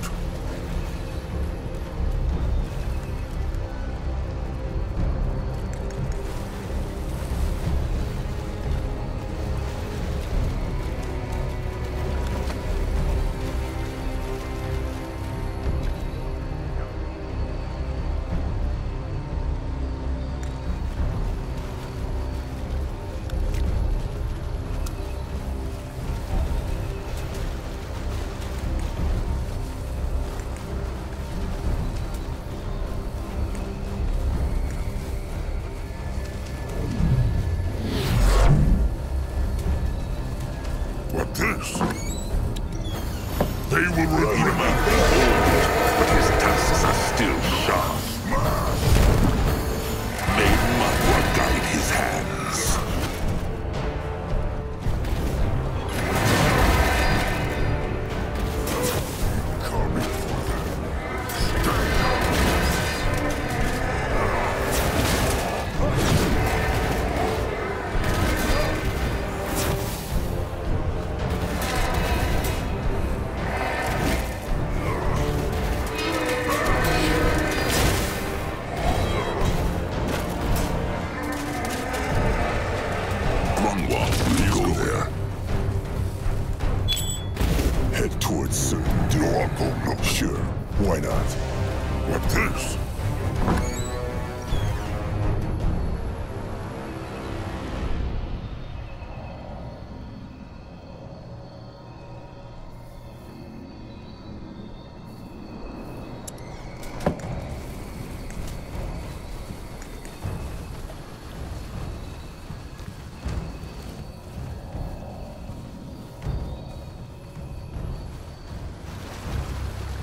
Speaker 3: What's this?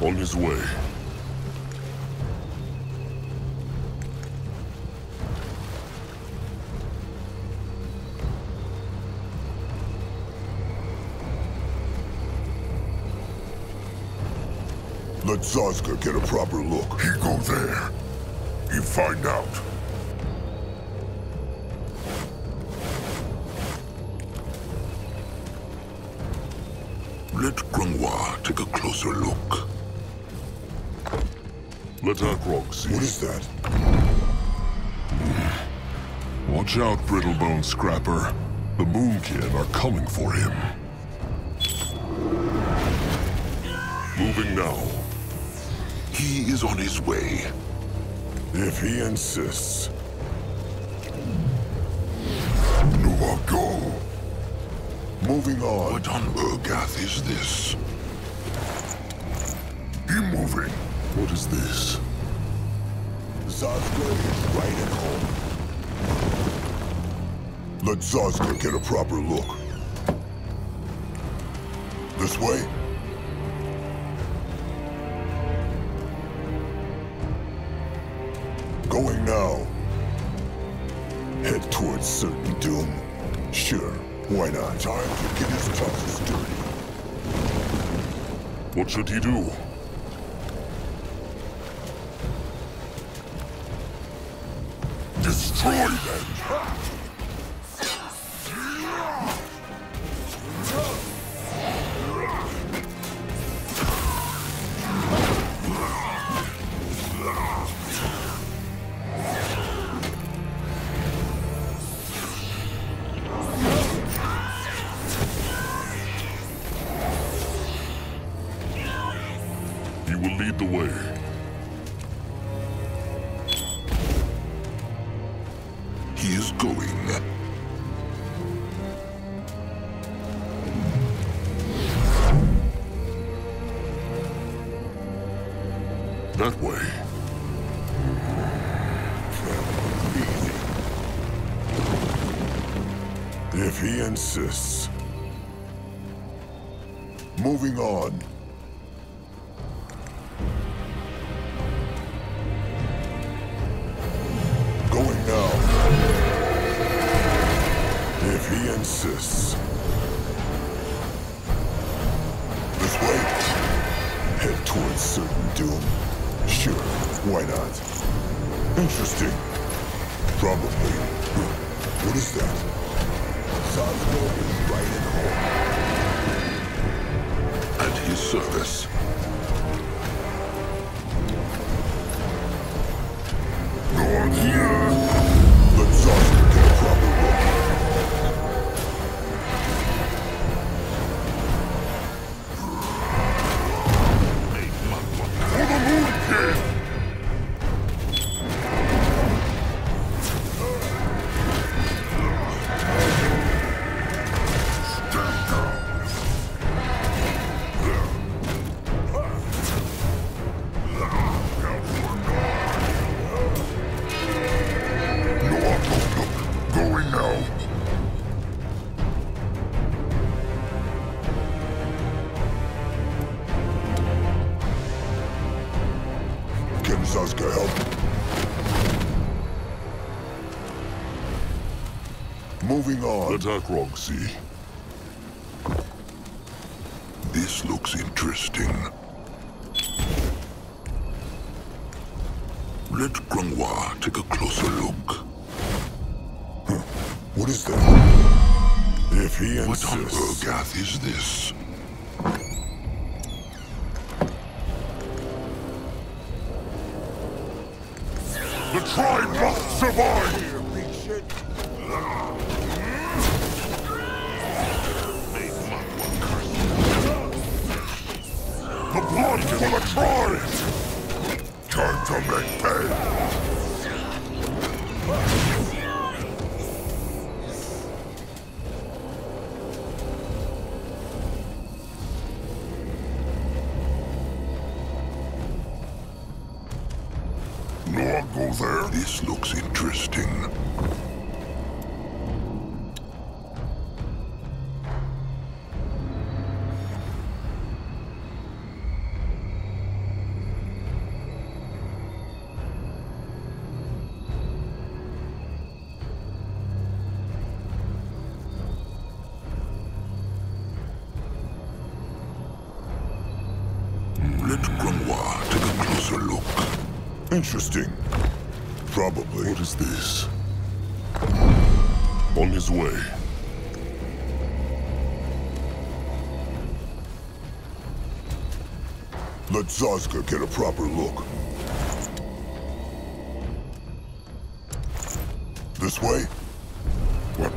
Speaker 4: On his way.
Speaker 3: Let Zazka get a proper look. He go there. He find out.
Speaker 5: Let Grimlore take a closer look.
Speaker 4: Let Akrog see.
Speaker 3: What is that?
Speaker 4: Watch out, Brittlebone Scrapper. The Moonkin are coming for him. Moving now.
Speaker 5: He is on his way.
Speaker 3: If he insists. No, I'll go. Moving on.
Speaker 5: What on Urgath is this?
Speaker 3: He moving.
Speaker 4: What is this?
Speaker 3: Zazka is right at home. Let Zazka get a proper look. This way? Going now. Head towards certain doom. Sure, why not? Time to get his justice dirty.
Speaker 4: What should he do?
Speaker 3: Destroy them!
Speaker 4: He will lead the way.
Speaker 5: He is going.
Speaker 4: That way.
Speaker 3: If he insists. Moving on. Going now. If he insists. This way? Head towards certain doom. Sure, why not? Interesting. Probably. What is that? Zazka is right at home.
Speaker 5: At his service.
Speaker 3: Not here! Let Zazka get a proper look. For the Moon King! Going now. Can Zazka help? Moving on.
Speaker 4: Let Akrog see.
Speaker 5: This looks interesting. Let Grimlore take a closer look.
Speaker 3: What is that? If he
Speaker 5: What on
Speaker 3: insists.
Speaker 5: Urgath is this?
Speaker 3: The tribe must survive! The blood for the tribe! Time to make pay. No one go there?
Speaker 5: This looks interesting. Let Grimlore take a closer look.
Speaker 3: Interesting. Probably.
Speaker 4: What is this? On his way.
Speaker 3: Let Zazka get a proper look. This way?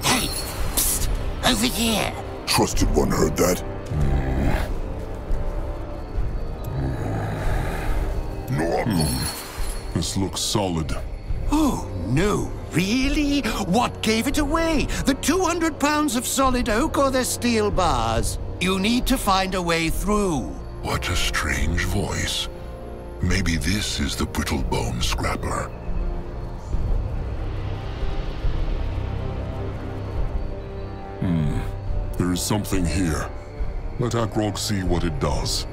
Speaker 10: Hey! Psst! Over here!
Speaker 3: Trusted one heard that.
Speaker 4: This looks solid.
Speaker 9: Oh, no. Really? What gave it away? The 200 pounds of solid oak or the steel bars? You need to find a way through.
Speaker 5: What a strange voice. Maybe this is the brittle bone scrapper.
Speaker 4: There is something here. Let Akrog see what it does.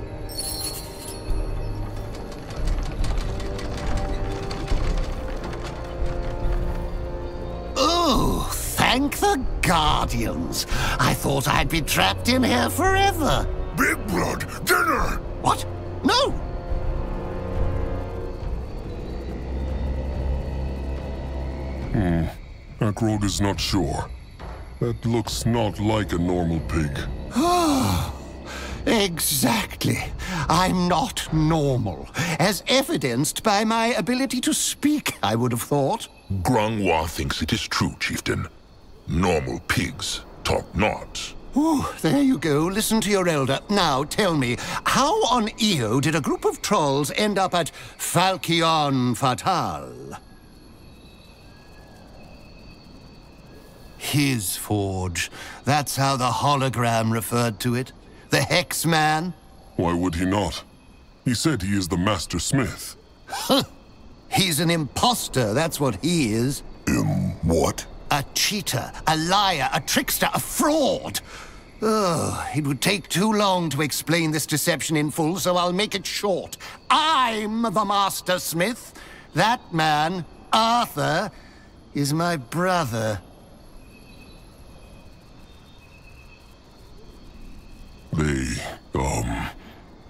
Speaker 9: Oh, thank the Guardians. I thought I'd be trapped in here forever.
Speaker 3: Big Blood, dinner!
Speaker 9: What? No!
Speaker 4: Akrog is not sure. That looks not like a normal pig.
Speaker 9: Exactly. I'm not normal, as evidenced by my ability to speak, I would have thought.
Speaker 5: Grimlore thinks it is true, Chieftain. Normal pigs talk not.
Speaker 9: Ooh, there you go. Listen to your elder. Now, tell me, how on Io did a group of trolls end up at Falchion Fatal? His forge. That's how the hologram referred to it. The Hex Man.
Speaker 4: Why would he not? He said he is the Master Smith.
Speaker 9: He's an imposter, that's what he is.
Speaker 3: What?
Speaker 9: A cheater, a liar, a trickster, a fraud. Oh, it would take too long to explain this deception in full, so I'll make it short. I'm the Master Smith. That man, Arthur, is my brother.
Speaker 4: They,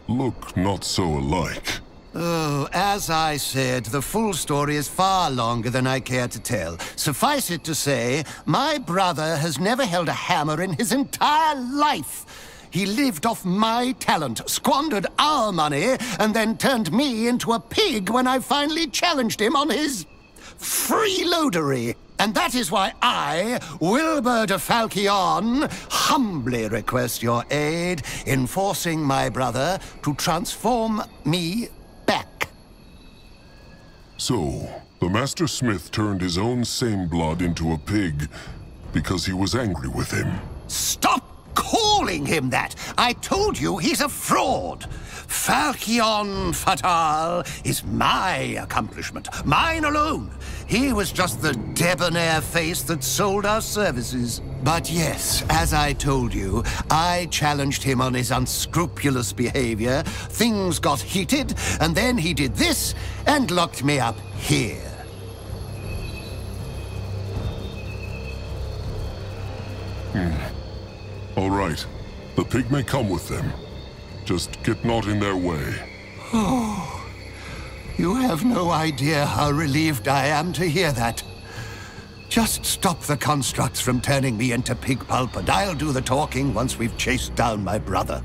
Speaker 4: look not so alike.
Speaker 9: Oh, as I said, the full story is far longer than I care to tell. Suffice it to say, my brother has never held a hammer in his entire life. He lived off my talent, squandered our money, and then turned me into a pig when I finally challenged him on his freeloadery. And that is why I, Wilbur de Falchion, humbly request your aid in forcing my brother to transform me back.
Speaker 4: So, the Master Smith turned his own same blood into a pig because he was angry with him.
Speaker 9: Stop calling him that! I told you he's a fraud! Falchion Fatal is my accomplishment, mine alone. He was just the debonair face that sold our services. But yes, as I told you, I challenged him on his unscrupulous behavior. Things got heated, and then he did this and locked me up here.
Speaker 4: All right. The pig may come with them. Just get not in their way.
Speaker 9: Oh, you have no idea how relieved I am to hear that. Just stop the constructs from turning me into pig pulp, and I'll do the talking once we've chased down my brother.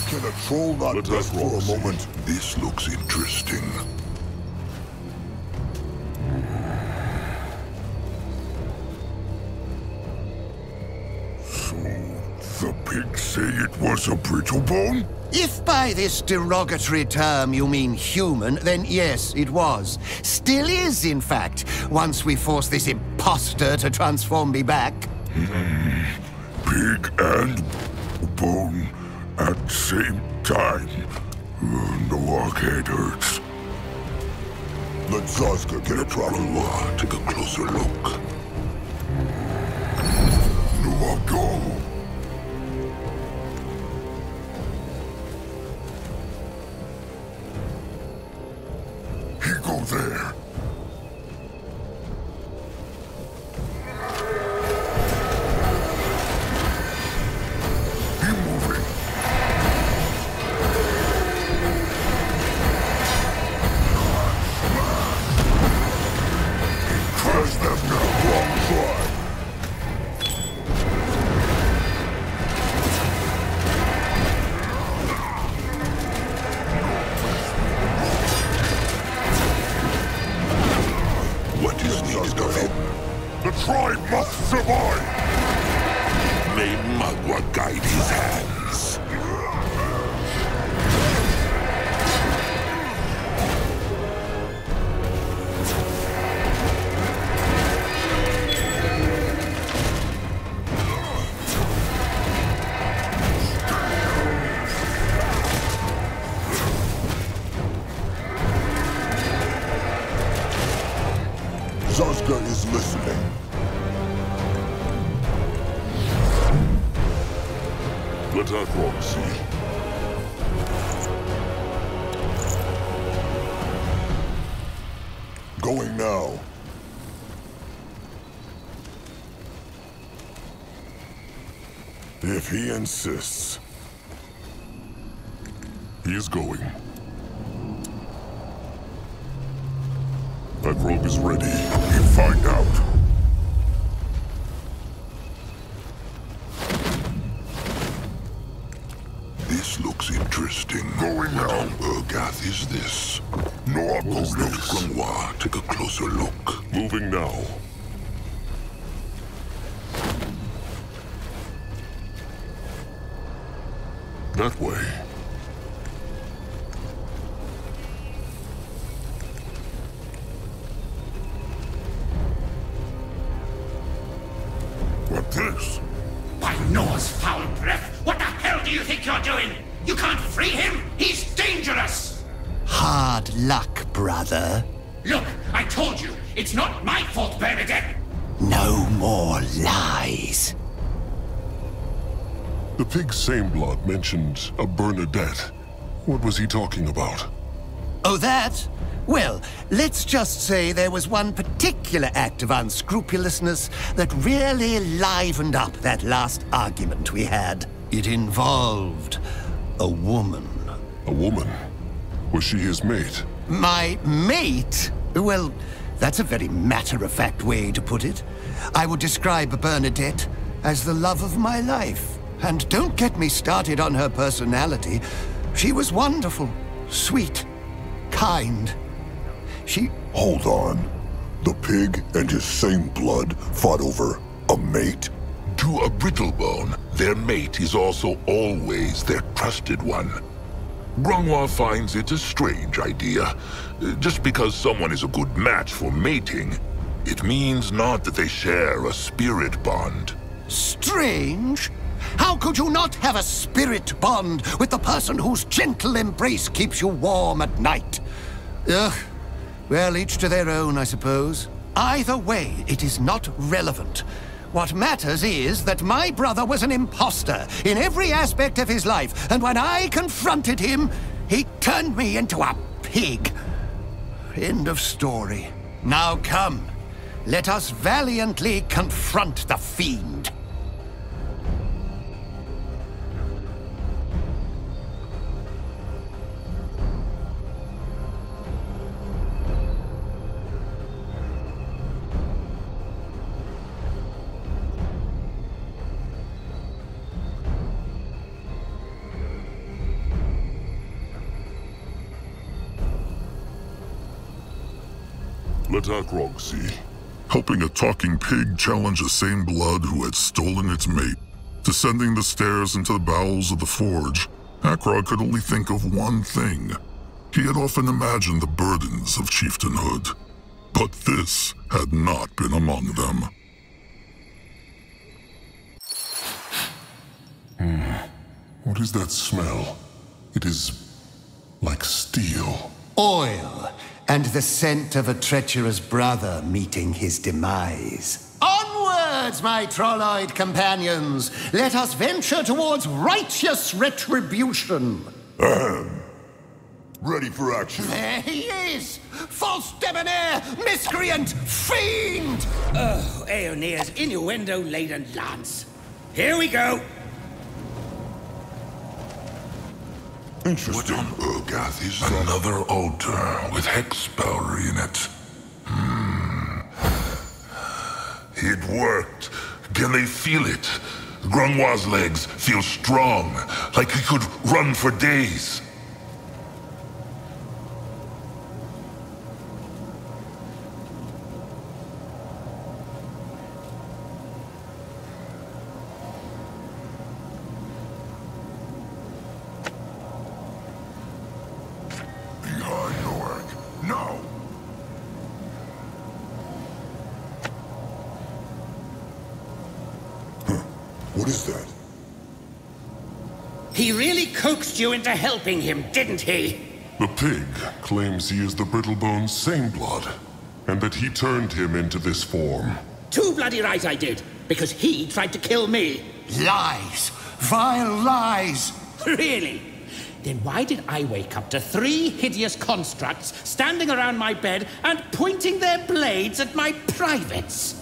Speaker 3: Can a troll not rest for a moment?
Speaker 5: This looks interesting.
Speaker 3: So, the pig say it was a brittle bone?
Speaker 9: If by this derogatory term you mean human, then yes, it was. Still is, in fact, once we force this imposter to transform me back.
Speaker 3: Pig and bone at the same time. The walkhead hurts.
Speaker 5: Let Zazka get a Grimlore, take a closer look.
Speaker 3: No, I'll go. He go there. He moving. Crush them now, wrong side.
Speaker 5: What is needed of him?
Speaker 3: The tribe must survive!
Speaker 5: May Magua guide his hands.
Speaker 3: Zazka is listening.
Speaker 4: Let our rock see.
Speaker 3: Going now.
Speaker 4: If he insists. He is going. That robe is ready.
Speaker 3: You find out.
Speaker 5: This looks interesting.
Speaker 3: Going
Speaker 5: What
Speaker 3: now.
Speaker 5: on Urgath is this?
Speaker 3: No, I'll go
Speaker 5: Let
Speaker 3: this.
Speaker 5: Grimlore take a closer look.
Speaker 4: Moving now. That way.
Speaker 3: What this?
Speaker 10: By Noah's foul breath, what the hell do you think you're doing? You can't free him! He's dangerous!
Speaker 9: Hard luck, brother.
Speaker 10: Look, I told you, it's not my fault, Bernadette!
Speaker 9: No more lies.
Speaker 4: The pig Sameblood mentioned a Bernadette. What was he talking about?
Speaker 9: Oh, that? Well, let's just say there was one particular act of unscrupulousness that really livened up that last argument we had. It involved a woman.
Speaker 4: A woman? Was she his mate?
Speaker 9: My mate? Well, that's a very matter-of-fact way to put it. I would describe Bernadette as the love of my life. And don't get me started on her personality. She was wonderful, sweet, kind. She...
Speaker 3: Hold on. The pig and his same blood fought over a mate?
Speaker 5: To a Brittlebone, their mate is also always their trusted one. Grimlore finds it a strange idea. Just because someone is a good match for mating, it means not that they share a spirit bond.
Speaker 9: Strange? How could you not have a spirit bond with the person whose gentle embrace keeps you warm at night? Ugh. Well, each to their own, I suppose. Either way, it is not relevant. What matters is that my brother was an imposter in every aspect of his life, and when I confronted him, he turned me into a pig. End of story. Now come, let us valiantly confront the fiend.
Speaker 4: Let Akrog see.
Speaker 1: Helping a talking pig challenge a same blood who had stolen its mate. Descending the stairs into the bowels of the forge, Akrod could only think of one thing. He had often imagined the burdens of chieftainhood, but this had not been among them.
Speaker 4: What is that smell? It is like steel.
Speaker 9: Oil, and the scent of a treacherous brother meeting his demise. Onwards, my trolloid companions! Let us venture towards righteous retribution!
Speaker 3: Ready for action.
Speaker 9: There he is! False debonair, miscreant, fiend!
Speaker 10: Oh, Aeonea's innuendo-laden lance. Here we go!
Speaker 5: What on Urgath is another altar with hex spell in it? It worked. Can they feel it? Grunwa's legs feel strong, like he could run for days.
Speaker 3: What is that?
Speaker 10: He really coaxed you into helping him, didn't he?
Speaker 4: The pig claims he is the Brittlebone's same blood, and that he turned him into this form.
Speaker 10: Too bloody right I did, because he tried to kill me.
Speaker 9: Lies! Vile lies!
Speaker 10: Really? Then why did I wake up to 3 hideous constructs standing around my bed and pointing their blades at my privates?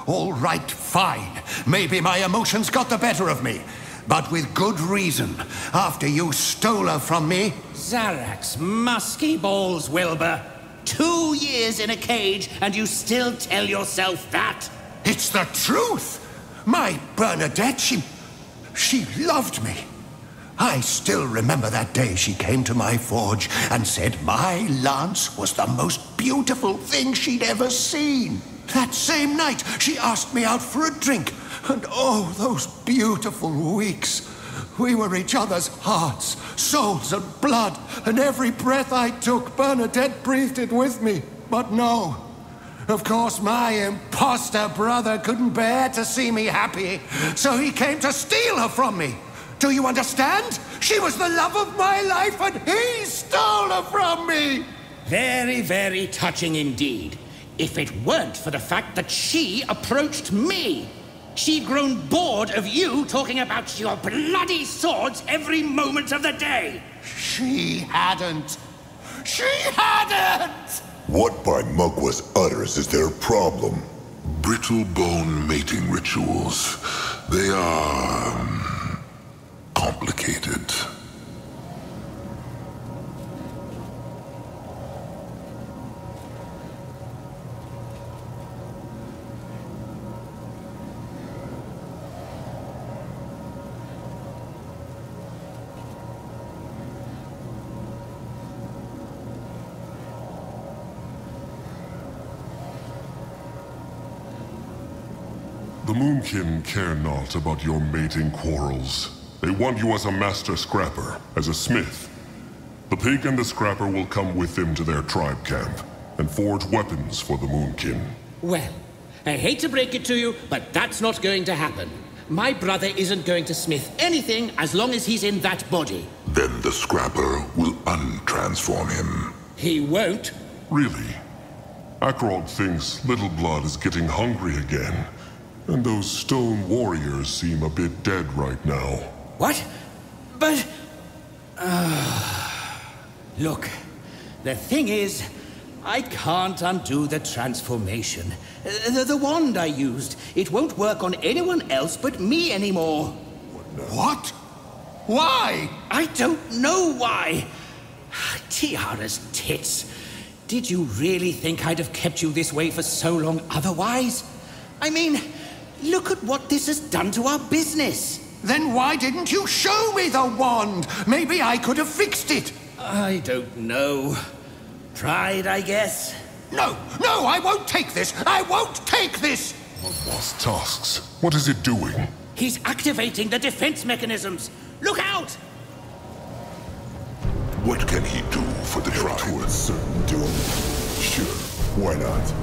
Speaker 9: All right, fine. Maybe my emotions got the better of me. But with good reason. After you stole her from me...
Speaker 10: Zarak's musky balls, Wilbur. 2 years in a cage, and you still tell yourself that?
Speaker 9: It's the truth! My Bernadette, she loved me. I still remember that day she came to my forge and said my lance was the most beautiful thing she'd ever seen. That same night, she asked me out for a drink. And oh, those beautiful weeks. We were each other's hearts, souls, and blood. And every breath I took, Bernadette breathed it with me. But no. Of course, my imposter brother couldn't bear to see me happy. So he came to steal her from me. Do you understand? She was the love of my life, and he stole her from me.
Speaker 10: Very, very touching indeed. If it weren't for the fact that she approached me. She'd grown bored of you talking about your bloody swords every moment of the day.
Speaker 9: She hadn't. She hadn't!
Speaker 3: What by Mugwa's utters is their problem?
Speaker 5: Brittlebone mating rituals. They are... complicated.
Speaker 4: The Moonkin care not about your mating quarrels. They want you as a master scrapper, as a smith. The pig and the scrapper will come with them to their tribe camp, and forge weapons for the Moonkin.
Speaker 10: Well, I hate to break it to you, but that's not going to happen. My brother isn't going to smith anything as long as he's in that body.
Speaker 5: Then the scrapper will untransform him.
Speaker 10: He won't.
Speaker 4: Really? Akrod thinks Little Blood is getting hungry again. And those stone warriors seem a bit dead right now.
Speaker 10: What? But... Look, the thing is, I can't undo the transformation. The wand I used, it won't work on anyone else but me anymore.
Speaker 9: What? Why?
Speaker 10: I don't know why. Tiara's tits. Did you really think I'd have kept you this way for so long otherwise? I mean... look at what this has done to our business.
Speaker 9: Then why didn't you show me the wand? Maybe I could have fixed it.
Speaker 10: I don't know. Pride, I guess.
Speaker 9: No, I won't take this. I won't take this.
Speaker 4: Lost tasks. What is it doing?
Speaker 10: He's activating the defense mechanisms. Look out!
Speaker 5: What can he do for the tribe?
Speaker 6: Towards certain doom. Sure, why not?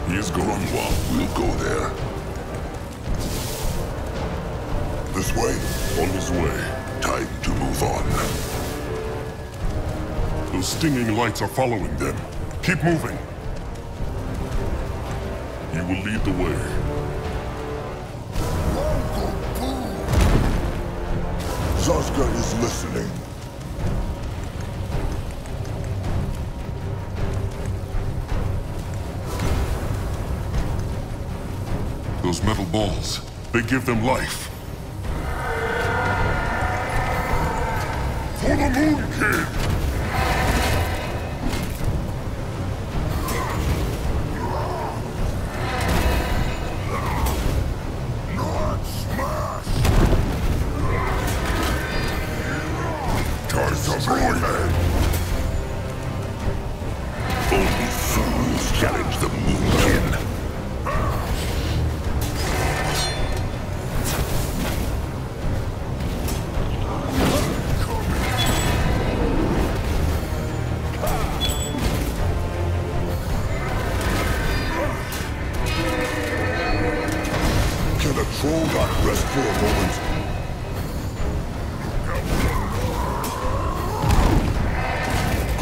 Speaker 4: He is going.
Speaker 5: We'll go there.
Speaker 3: This way?
Speaker 4: On his way.
Speaker 5: Time to move on.
Speaker 4: Those stinging lights are following them. Keep moving. You will lead the way.
Speaker 3: Zaska is listening.
Speaker 4: Those metal balls, they give them life.
Speaker 3: For the Moon Kid!
Speaker 5: Only fools challenge the Moonkin.
Speaker 3: Can a troll not rest for a moment?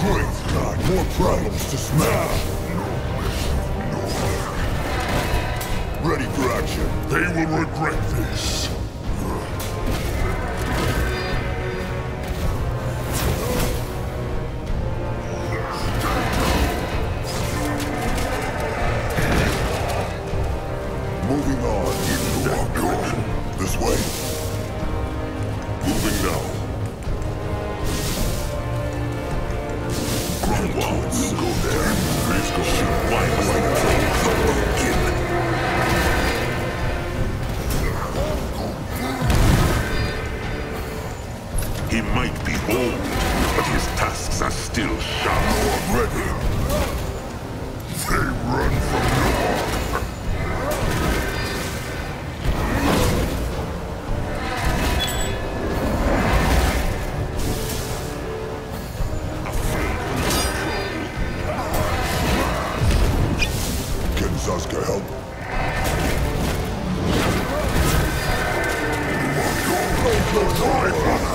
Speaker 3: Great God, more problems to smash! Ready for action. They will regret this. Moving on. This way?
Speaker 4: Moving now.
Speaker 5: We'll go there.
Speaker 4: Please go.
Speaker 5: Why must I play the Moonkin? He might be old, but his tasks are still sharp.
Speaker 3: I'm ready. They run from you. Can Zaska help?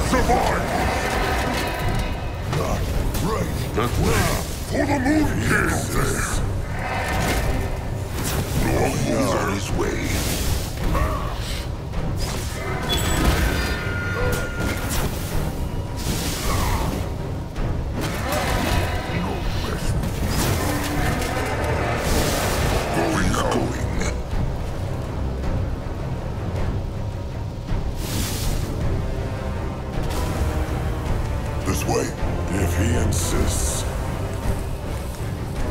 Speaker 3: Survive! Right.
Speaker 4: That way.
Speaker 3: For the Moon Kid!
Speaker 5: He's on his way. He's going.
Speaker 3: This way?
Speaker 6: If he insists.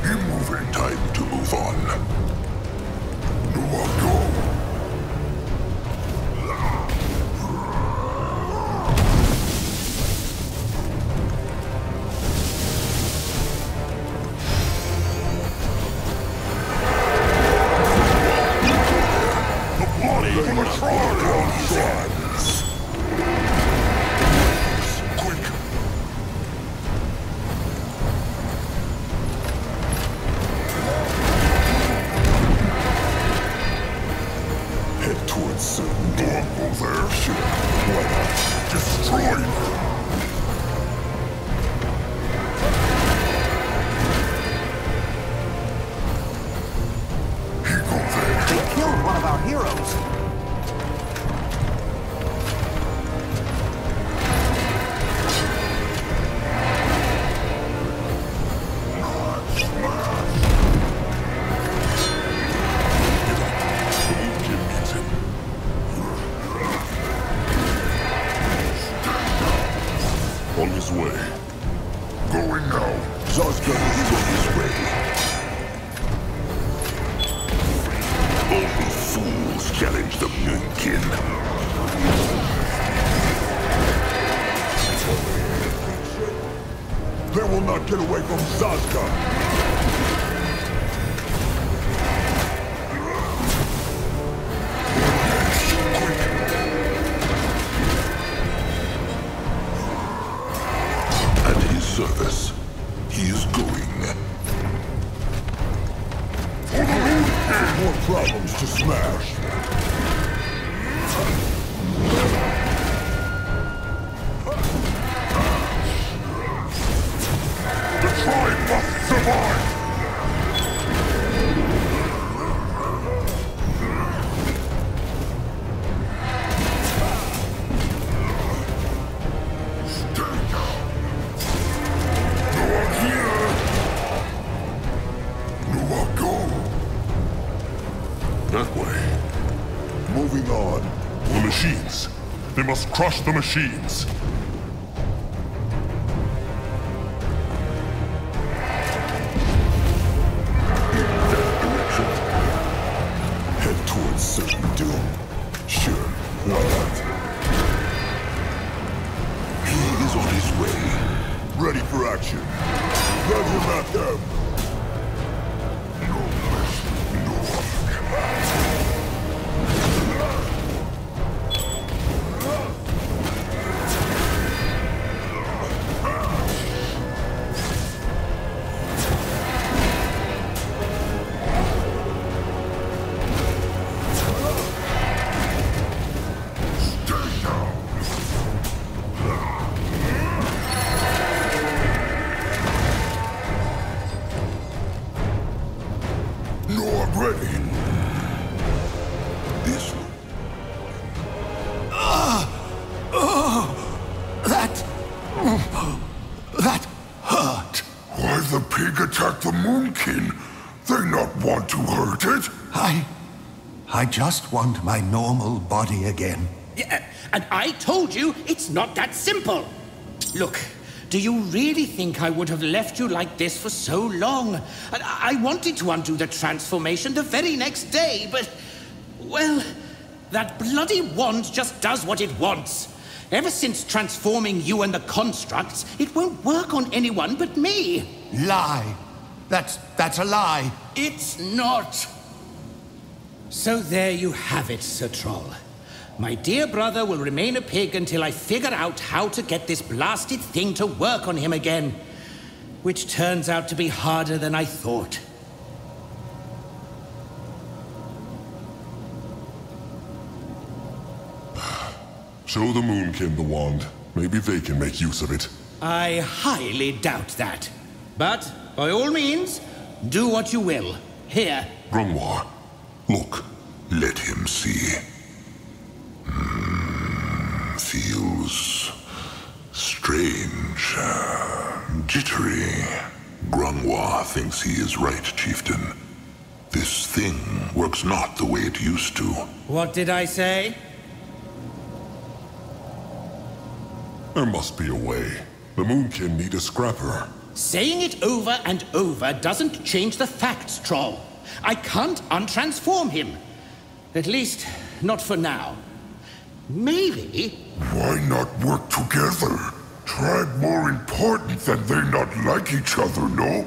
Speaker 3: Keep moving.
Speaker 5: Time to move on.
Speaker 3: No, I'll go. Head towards certain Don't go there. Sure. Why not? Destroy them. He go there.
Speaker 9: They killed one of our heroes.
Speaker 4: On his way.
Speaker 3: Going now. Zaska is on his way.
Speaker 5: Only fools challenge the Moonkin.
Speaker 3: There will will not get away from Zazka!
Speaker 5: Service. He is going.
Speaker 3: For the moon! More problems to smash! The tribe must survive!
Speaker 5: Moving on. The machines. They must crush the machines.
Speaker 3: In that direction. Head towards certain doom. Sure, why not?
Speaker 5: He is on his way.
Speaker 3: Ready for action. Run him at them. That hurt. Why the pig attacked the Moonkin? They not want to hurt it?
Speaker 9: I just want my normal body again.
Speaker 10: Yeah, and I told you it's not that simple. Look, do you really think I would have left you like this for so long? I wanted to undo the transformation the very next day, but... well, that bloody wand just does what it wants. Ever since transforming you and the constructs, it won't work on anyone but me.
Speaker 9: Lie. That's a lie.
Speaker 10: It's not. So there you have it, Sir Troll. My dear brother will remain a pig until I figure out how to get this blasted thing to work on him again. Which turns out to be harder than I thought.
Speaker 4: Show the Moonkin the wand. Maybe they can make use of it.
Speaker 10: I highly doubt that. But, by all means, do what you will. Here.
Speaker 5: Grimlore, look. Let him see. Feels... strange. Jittery. Grimlore thinks he is right, Chieftain. This thing works not the way it used to.
Speaker 10: What did I say?
Speaker 4: There must be a way. The Moonkin need a scrapper.
Speaker 10: Saying it over and over doesn't change the facts, Troll. I can't untransform him. At least, not for now. Maybe...
Speaker 3: Why not work together? Tribe more important than they not like each other, no?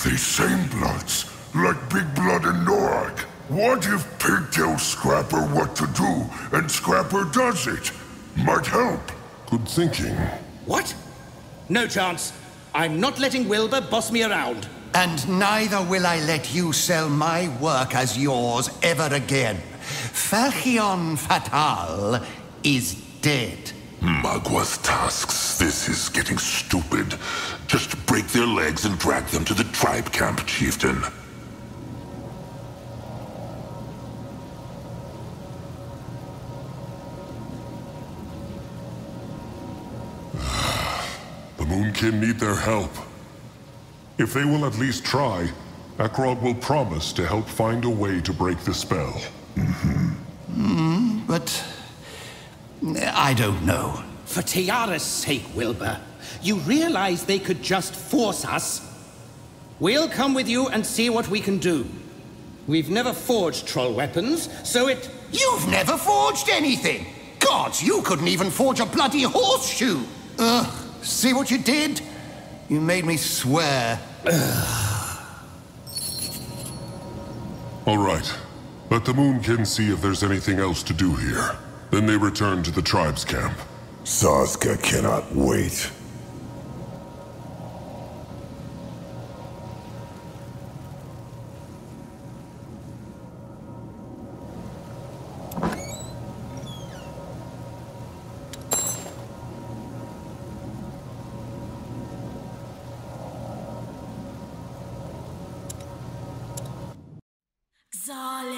Speaker 3: They same bloods, like Big Blood and Norak. What if Pig tells Scrapper what to do, and Scrapper does it? Might help.
Speaker 4: Good thinking.
Speaker 10: What? No chance. I'm not letting Wilbur boss me around.
Speaker 9: And neither will I let you sell my work as yours ever again. Falchion Fatal is dead.
Speaker 5: Magua's tasks. This is getting stupid. Just break their legs and drag them to the tribe camp, Chieftain.
Speaker 4: The Moonkin need their help. If they will at least try, Akrog will promise to help find a way to break the spell.
Speaker 9: But... I don't know.
Speaker 10: For Tiara's sake, Wilbur, you realize they could just force us? We'll come with you and see what we can do. We've never forged troll weapons, so it...
Speaker 9: You've never forged anything! Gods, you couldn't even forge a bloody horseshoe! Ugh, see what you did? You made me swear.
Speaker 4: All right. Let the Moonkin see if there's anything else to do here. Then they return to the tribe's camp.
Speaker 6: Sazka cannot wait.
Speaker 11: Xale.